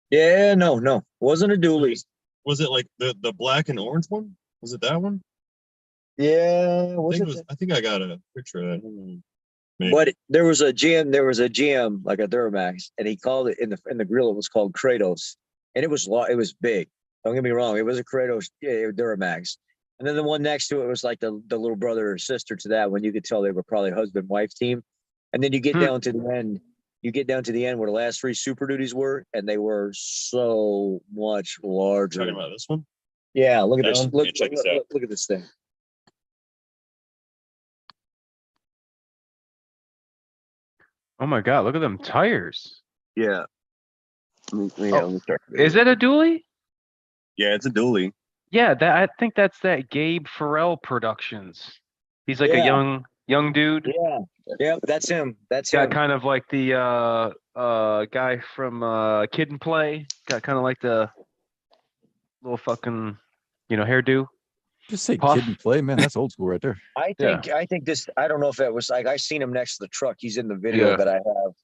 Yeah, no, it wasn't a dually. Was it like the black and orange one? Was it that one? Yeah, I think I got a picture of that. But there was a GM like a Duramax, and he called it in the grill. It was called Kratos, and it was big. Don't get me wrong, it was a Kratos Duramax. And then the one next to it was like the little brother or sister to that one. You could tell they were probably husband wife team. And then you get down to the end. You get down to the end where the last 3 Super Duties were, and they were so much larger. Talking about this one? Yeah, look at That this. one? Look, Yeah, check this out. look at this thing. Oh my God, look at them tires. Yeah. Let me start. Is it a dually? Yeah, it's a dually. Yeah, I think that's that Gabe Farrell Productions. He's like a Yeah. young dude. Yeah, that's him. That's Got him. kind of like the guy from Kid and Play. Got kind of like the little fucking hairdo. Just say Puff. kid and play, man. That's old school right there. I think this. I don't know if that was like I seen him next to the truck. He's in the video Yeah. that I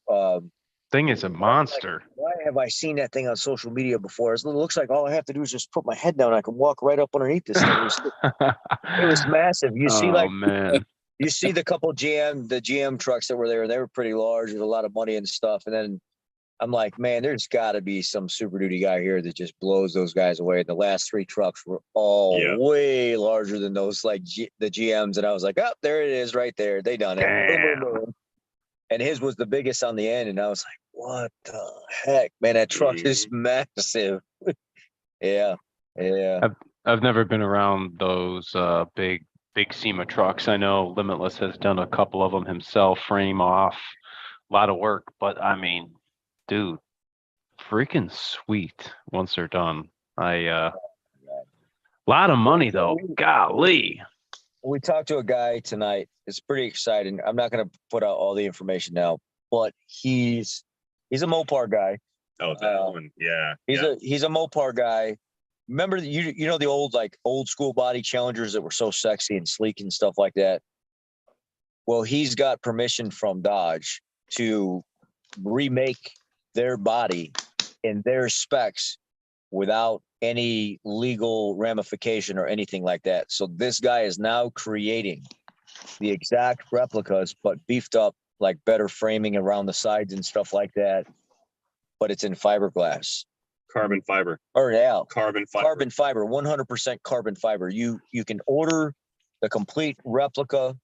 have. Thing is a monster. Why have I seen that thing on social media before? It looks like all I have to do is just put my head down. I can walk right up underneath this thing. It was massive. You see, Oh man. you see the couple GM trucks that were there. They were pretty large with a lot of money and stuff. And then I'm like, man, there's got to be some Super Duty guy here that just blows those guys away. The last 3 trucks were all way larger than those, like the GMs. And I was like, oh, there it is right there. They done it. Boom, boom, boom. And his was the biggest on the end. And I was like, what the heck, man, that truck is massive. Yeah. I've never been around those big SEMA trucks. I know Limitless has done a couple of them himself, frame off, a lot of work, but I mean, dude, freaking sweet once they're done. A lot of money though. Golly. We talked to a guy tonight. It's pretty exciting. I'm not going to put out all the information now, but he's a Mopar guy. Oh, that one. Yeah. He's a Mopar guy. Remember you know the old school body Challengers that were so sexy and sleek and stuff like that? Well, he's got permission from Dodge to remake their body in their specs without any legal ramification or anything like that. So this guy is now creating the exact replicas, but beefed up, like better framing around the sides and stuff like that. But it's in fiberglass. Carbon fiber. Or yeah, Carbon fiber. Carbon fiber, 100% carbon fiber. You can order the complete replica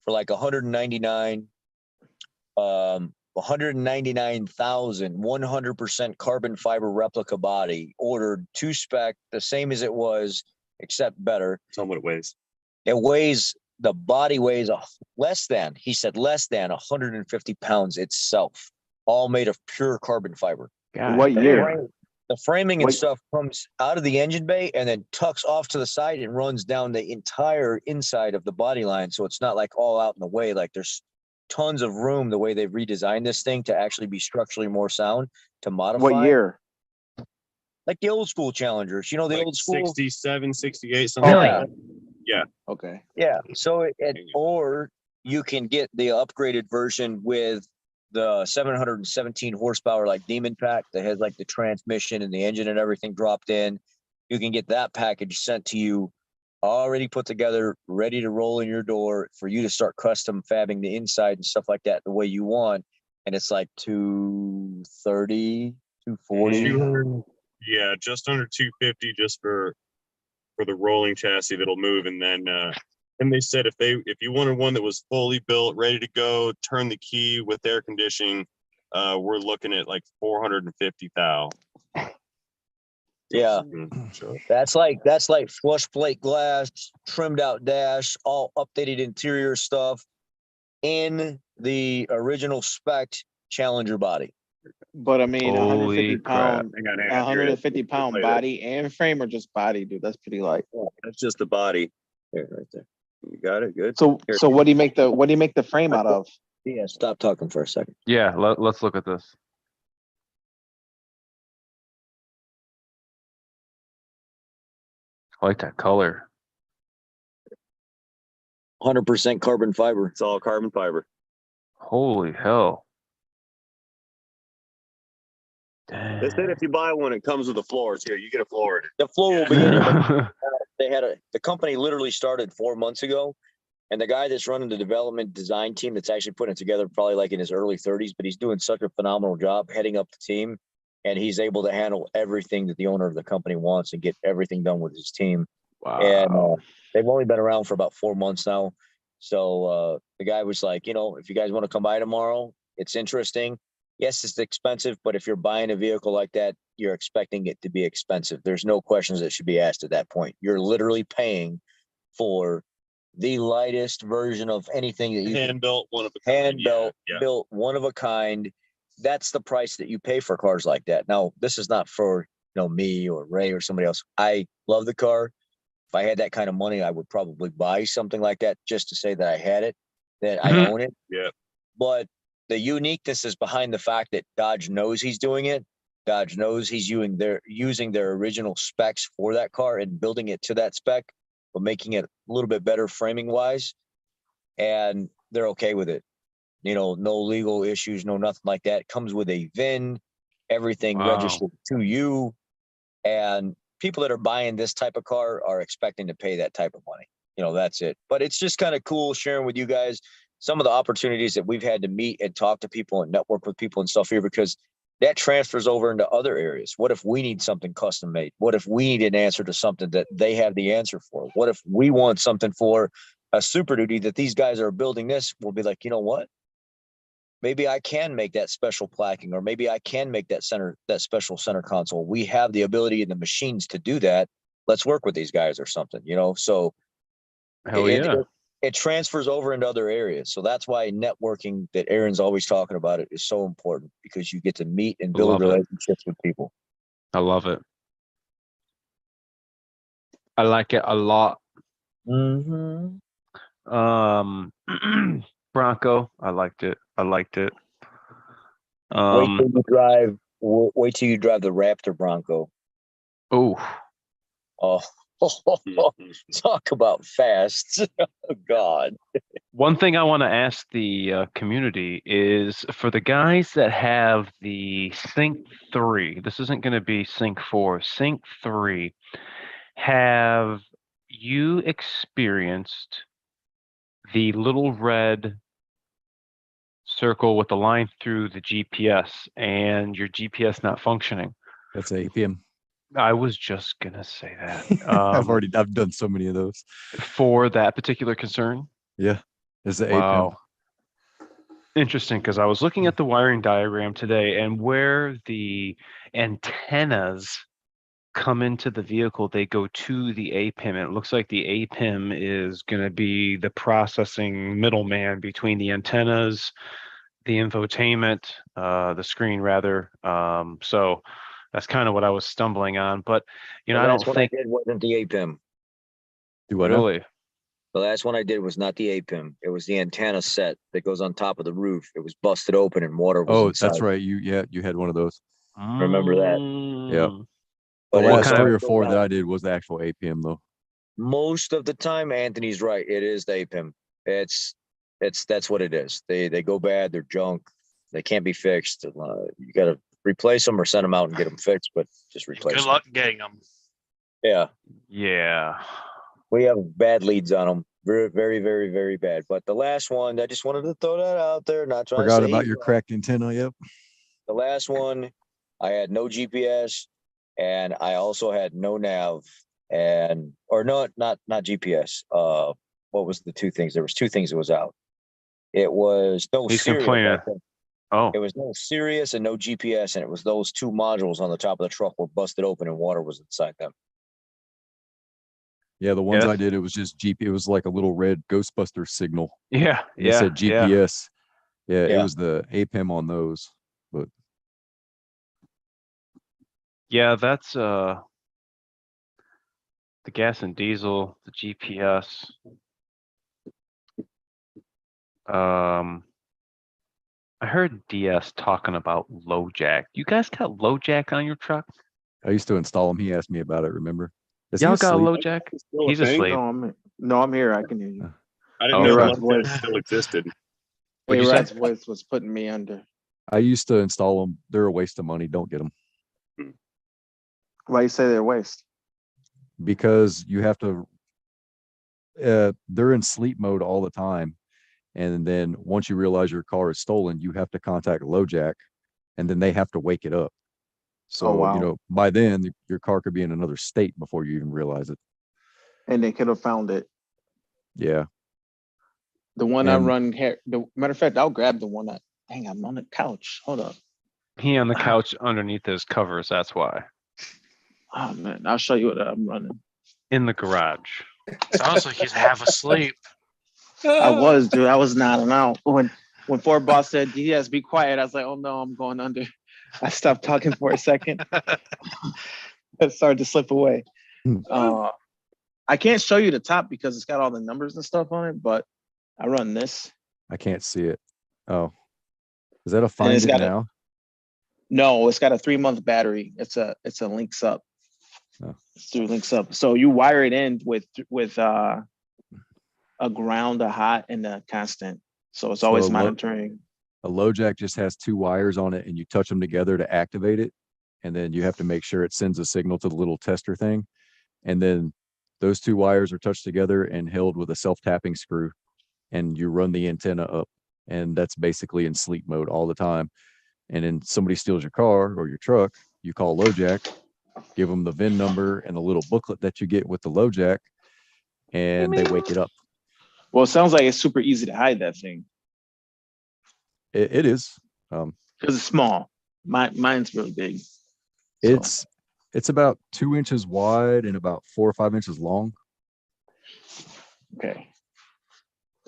for like 199,000, 100% carbon fiber replica body, ordered to spec, the same as it was, except better. Tell them what it weighs. The body weighs less than 150 pounds itself, all made of pure carbon fiber. God, What year? The framing and stuff comes out of the engine bay and then tucks off to the side and runs down the entire inside of the body line. So it's not like all out in the way. Like there's tons of room the way they've redesigned this thing to actually be structurally more sound to modify. What year? Like the old school Challengers, the Like old school 67, 68, something Really? like that. Yeah. Okay. Yeah. So or you can get the upgraded version with the 717 horsepower, like Demon Pack, that has like the transmission and the engine and everything dropped in. You can get that package sent to you, already put together, ready to roll in your door for you to start custom fabbing the inside and stuff like that the way you want. And it's like 230, 240. 200, yeah, just under 250 just for the rolling chassis that'll move. And then and they said if you wanted one that was fully built, ready to go, turn the key with air conditioning, we're looking at like 450,000. Yeah. Sure. That's like flush plate glass, trimmed out dash, all updated interior stuff in the original spec Challenger body. But I mean, Holy 150 pound, I got it. 150 pound body and frame, or just body, dude. That's pretty light. That's just the body. Here, right there. You got it. Good. So what do you make the frame out of? Yeah. Stop talking for a second. Yeah, let's look at this. I like that color. 100% carbon fiber. It's all carbon fiber. Holy hell. Dang. They said if you buy one, it comes with the floors. Here, you get a floor. The floor will be in it. The company literally started 4 months ago, And the guy that's running the development design team that's actually putting it together, probably like in his early 30s, but he's doing such a phenomenal job heading up the team. And he's able to handle everything that the owner of the company wants and get everything done with his team. And Wow. they've only been around for about 4 months now. So the guy was like, you know, if you guys want to come by tomorrow, it's interesting. Yes, it's expensive, but if you're buying a vehicle like that, you're expecting it to be expensive. There's no questions that should be asked at that point. You're literally paying for the lightest version of anything that you Hand built, one of a kind. hand built, Yeah. built, one of a kind. That's the price that you pay for cars like that. Now, this is not for me or Ray or somebody else. I love the car. If I had that kind of money, I would probably buy something like that just to say that I had it, that I own it. Yeah. But the uniqueness is behind the fact that Dodge knows he's doing it. Dodge knows he's using their original specs for that car and building it to that spec, but making it a little bit better framing wise. And they're okay with it. No legal issues, no nothing like that. It comes with a VIN, everything registered to you. And people that are buying this type of car are expecting to pay that type of money. That's it. But it's just kind of cool sharing with you guys some of the opportunities that we've had to meet and talk to people and network with people and stuff here, because that transfers over into other areas. What if we need something custom made? What if we need an answer to something that they have the answer for? What if we want something for a Super Duty that these guys are building this? We'll be like, you know what? Maybe I can make that special placking, or maybe I can make that special center console. We have the ability and the machines to do that. Let's work with these guys or something, So Hell yeah. it transfers over into other areas. So that's why networking that Aaron's always talking about it is so important, because you get to meet and build Love it. relationships with people. I love it. I like it a lot. Mm-hmm. Bronco, I liked it. Wait till you drive. Wait till you drive the Raptor Bronco. Oh, Talk about fast. Oh, God. one thing I want to ask the community is, for the guys that have the Sync 3, this isn't going to be Sync 4, Sync 3, have you experienced the little red circle with the line through the GPS and your GPS not functioning? That's APM. I was just gonna say that. I've done so many of those. For that particular concern. Yeah. It's the APM. Wow. Interesting, because I was looking at the wiring diagram today, and where the antennas come into the vehicle, they go to the APIM. It looks like the APIM is going to be the processing middleman between the antennas, the infotainment, the screen rather. So that's kind of what I was stumbling on. But I don't think I did wasn't the APIM. Do what now? really. The last one I did was not the APIM. It was the antenna set that goes on top of the roof. It was busted open and water was inside. That's right. You had one of those. Remember that? Yeah. Mm. The But What last kind 3 of- or 4 that I did was the actual APM though. Most of the time, Anthony's right. It is the APIM. That's what it is. They go bad. They're junk. They can't be fixed. You got to replace them or send them out and get them fixed. But just replace Good them. luck getting them. Yeah, Yeah. we have bad leads on them. Very, very, very, very bad. But the last one, I just wanted to throw that out there. Not trying Forgot to say about your cracked antenna. Yep. The last one, I had no GPS, and I also had no nav, not GPS. What was the 2 things? There was 2 things that was out. It was no He's Sirius. complaining. Oh, It was no Sirius and no GPS, and it was those 2 modules on the top of the truck were busted open and water was inside them. Yeah, the ones Yes. I did, it was just it was like a little red Ghostbuster signal. yeah. And it said Yeah. GPS. Yeah, it Yeah. was the APIM on those. But Yeah, that's the gas and diesel, the GPS. I heard DS talking about low jack. You guys got low jack on your truck? I used to install them. He asked me about it, remember? Is he Y'all got asleep? low jack? Still a He's thing? asleep. No, I'm here. I can hear you. I didn't Okay. know Rod's that voice. still existed. What'd you say? A-Rod's voice was putting me under. I used to install them. They're a waste of money. Don't get them. Why you say they're waste? Because you have to they're in sleep mode all the time. And then once you realize your car is stolen, you have to contact LoJack, and then they have to wake it up. So, wow. by then your car could be in another state before you even realize it. And they could have found it. Yeah. The one I And- run here. The matter of fact, I'll grab the one that. Dang, I'm on the couch. Hold up. He on the couch underneath his covers. That's why. Oh man, I'll show you what I'm running. In the garage. Sounds like he's half asleep. I was, dude. I was nodding out when Ford Boss said, "Yes, be quiet." I was like, "Oh no, I'm going under." I stopped talking for a second. It started to slip away. I can't show you the top because it's got all the numbers and stuff on it, but I run this. I can't see it. Oh, is that a And find it's it got now? No, it's got a 3-month battery. It's a links up. Oh. It's through links up. So you wire it in with a ground, a hot, and a constant. So it's always So monitoring. A LoJack just has 2 wires on it, and you touch them together to activate it. And then you have to make sure it sends a signal to the little tester thing. And then those 2 wires are touched together and held with a self-tapping screw. And you run the antenna up. And that's basically in sleep mode all the time. And then somebody steals your car or your truck, you call LoJack, give them the VIN number and the little booklet that you get with the LoJack, and they wake it up. Well, it sounds like it's super easy to hide that thing It is. because it's small. Mine's really big. It's about 2 inches wide and about 4 or 5 inches long. Okay.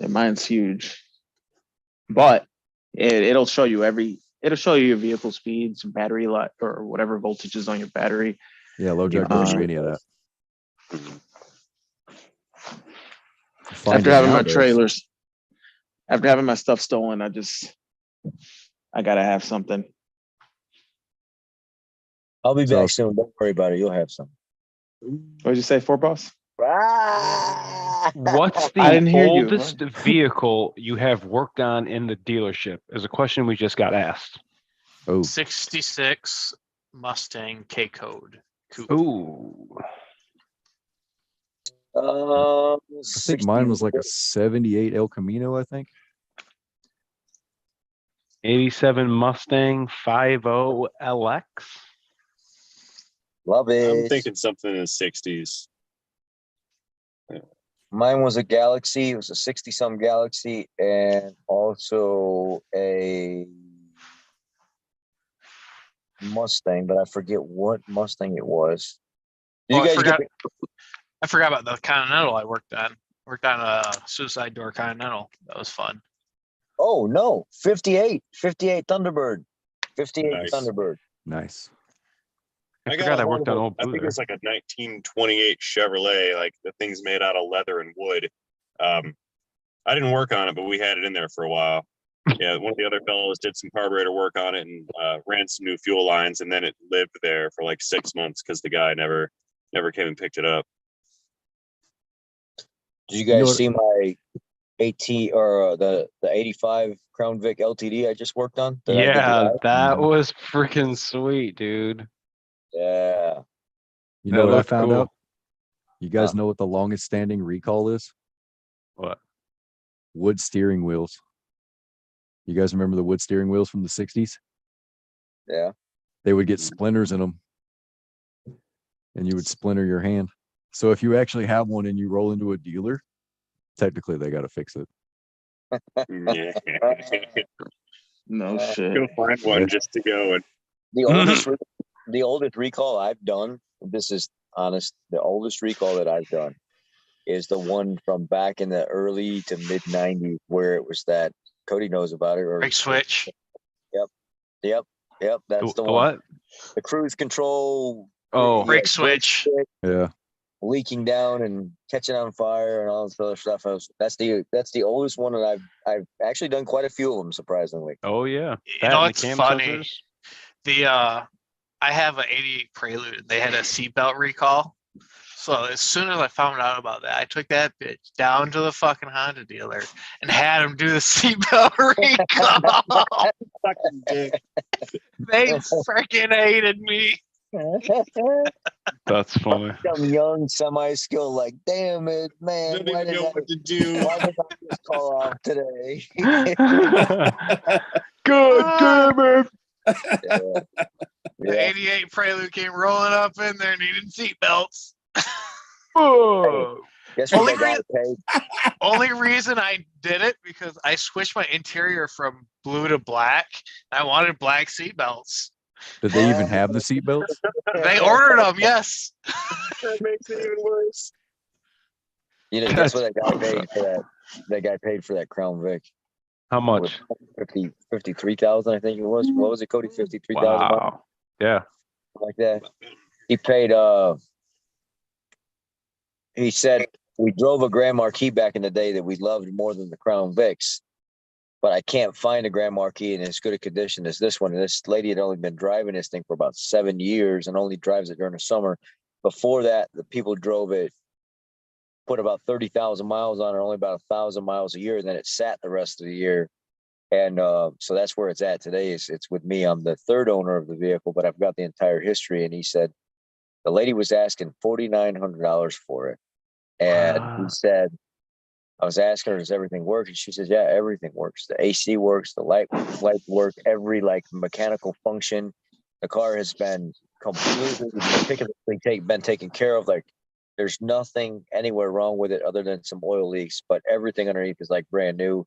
And mine's huge. But it'll show you your vehicle speeds, battery life, or whatever voltage is on your battery. Yeah, LoJack doesn't do any of that. After having my trailers, after having my stuff stolen, I gotta have something. I'll be So- back soon. Don't worry about it. You'll have some. What did you say, Fort Boss? What's I didn't the hear you. oldest vehicle you have worked on in the dealership? Is a question we just got asked. Oh, 66 Mustang K Code. Ooh. I think mine was like a 78 El Camino, I think. 87 Mustang 50 LX. Love I'm it. thinking something in the 60s. Mine was a Galaxy. It was a 60-some Galaxy, and also a Mustang, but I forget what Mustang it was. Did Oh, you I guys get forgot about the Continental I worked on. Worked on a suicide door Continental. That was fun. Oh no, 58 Thunderbird. 58 Nice. Thunderbird. Nice. I got forgot a I hold worked of on a- old I think Blue it's like a 1928 Chevrolet. Like the thing's made out of leather and wood. I didn't work on it, but we had it in there for a while. Yeah, one of the other fellows did some carburetor work on it and ran some new fuel lines, and then it lived there for like 6 months because the guy never came and picked it up. Did you know guys what- see my AT or the 85 Crown Vic LTD I just worked on? that I did Yeah, live? that was freaking sweet, dude. Yeah. You That know what I looked found cool. out? You guys Huh. know what the longest standing recall is? What? Wood steering wheels. You guys remember the wood steering wheels from the 60s? Yeah. They would get splinters in them, and you would splinter your hand. So if you actually have one and you roll into a dealer, technically they got to fix it. Yeah. No shit. Go find one Yeah. just to go and The oldest recall I've done, this is honest, the oldest recall that I've done is the one from back in the early to mid 90s where it was that Cody knows about it. Or Brake switch. Yep. That's the one. What? The cruise control. Oh, Brake switch. Yeah. Leaking down and catching on fire and all this other stuff. That's the oldest one, and I've actually done quite a few of them, surprisingly. oh yeah. You That know and the what's cam funny? sensors. The I have an 88 Prelude. They had a seatbelt recall. So as soon as I found out about that, I took that bitch down to the fucking Honda dealer and had him do the seatbelt recall. fucking dick. They freaking hated me. That's funny. Some young semi-skilled, like, damn it, man. Don't even know what to do. Why did I just call off today? Good damn it. The 88 Prelude came rolling up in there needing seatbelts. Oh. Guess what Only, they gotta pay? only reason I did it because I switched my interior from blue to black. I wanted black seatbelts. Did they even have the seatbelts? They ordered them, yes. That makes it even worse. You know, guess what that guy paid for that? That guy paid for that Crown Vic. How much? 53,000, I think it was. What was it, Cody? 53,000. Wow. Yeah. Like that. He paid. He said we drove a Grand Marquis back in the day that we loved more than the Crown Vics, but I can't find a Grand Marquis in as good a condition as this one. And this lady had only been driving this thing for about 7 years and only drives it during the summer. Before that, the people drove it, put about 30,000 miles on it, only about 1,000 miles a year. And then it sat the rest of the year. And so that's where it's at today. It's with me. I'm the third owner of the vehicle, but I've got the entire history. And he said the lady was asking $4,900 for it. And he said, I was asking her, does everything work? And she says, yeah, everything works. The AC works, the lights work, every like mechanical function. The car has been completely meticulously been taken care of. Like there's nothing anywhere wrong with it other than some oil leaks, but everything underneath is like brand new.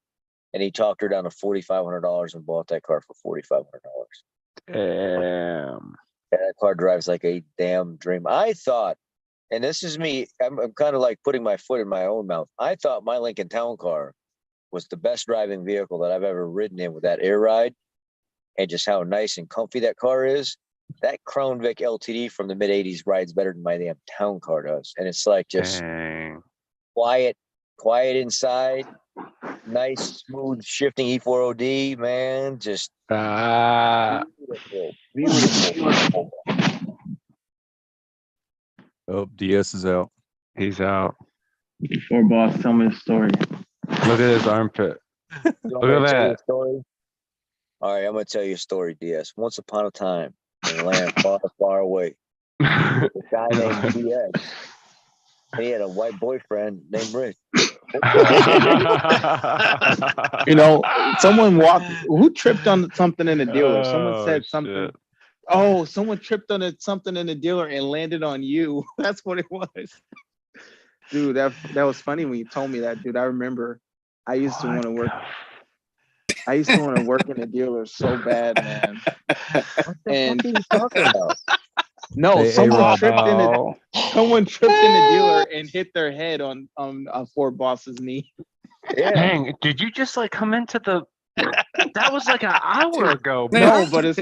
And he talked her down to $4,500 and bought that car for $4,500. Damn. And that car drives like a damn dream. I thought, and this is me, I'm kind of like putting my foot in my own mouth. I thought my Lincoln Town Car was the best driving vehicle that I've ever ridden in with that air ride and just how nice and comfy that car is. That Crown Vic LTD from the mid 80s rides better than my damn town car does. And it's like just quiet inside, nice, smooth shifting E4OD, man. Just beautiful. Oh, DS is out. He's out. Before boss, tell me the story. Look at his armpit. Look at that. Story? All right, I'm gonna tell you a story, DS. Once upon a time, in a land far, far away, a guy named DS. He had a white boyfriend named Rich. You know, someone who tripped on something in the dealer. Someone said something. Shit. Oh, someone tripped on something in the dealer and landed on you. That's what it was. Dude, that was funny when you told me that, dude. I remember I used to want to work. I used to want to work in the dealer so bad, man. What the And fuck are you talking about? no, Hey, someone tripped in the Oh. dealer and hit their head on Ford Boss's knee. Yeah. Dang, did you just like come into the that was like an hour ago, bro. No, but it's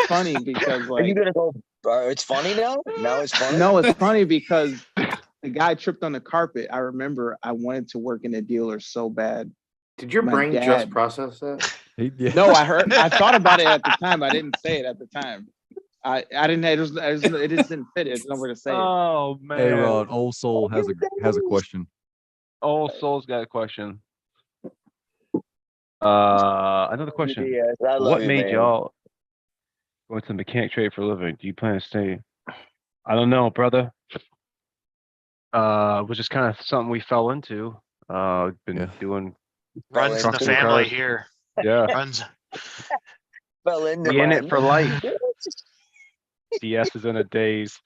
funny because Are you like gonna go? It's funny now. Now it's funny. no, it's funny because the guy tripped on the carpet. I remember I wanted to work in a dealer so bad. Did your My brain dad- just process that? No, I thought about it at the time. I didn't say it at the time. I didn't. It just didn't fit. There's nowhere to say it. Oh man. Hey, Rod, Old Soul has a question. Old Soul's got a question. Another question. DS, I love What you, made man. y'all go into the mechanic trade for a living? Do you plan to stay? I don't know, brother. It was just kind of something we fell into. Been doing Runs in the Trucking family cars. here. yeah. Runs. Fell into We in my- it for life. DS is in a daze.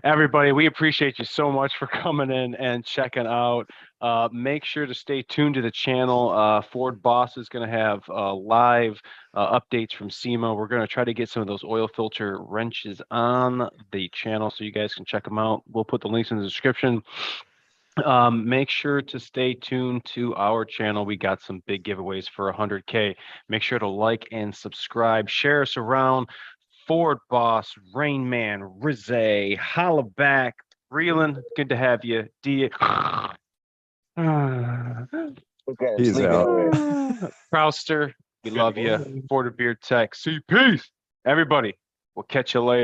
Everybody, we appreciate you so much for coming in and checking out. Make sure to stay tuned to the channel. Ford Boss is going to have live updates from SEMA. We're going to try to get some of those oil filter wrenches on the channel so you guys can check them out. We'll put the links in the description. Make sure to stay tuned to our channel. We got some big giveaways for 100K. Make sure to like and subscribe. Share us around. Ford Boss, Rain Man, Rizze, Hollaback, Reelan, good to have you. D. Okay, He's sleep out. already. Prouster, we love you. Ford Beard Tech. See, peace. Everybody, we'll catch you later.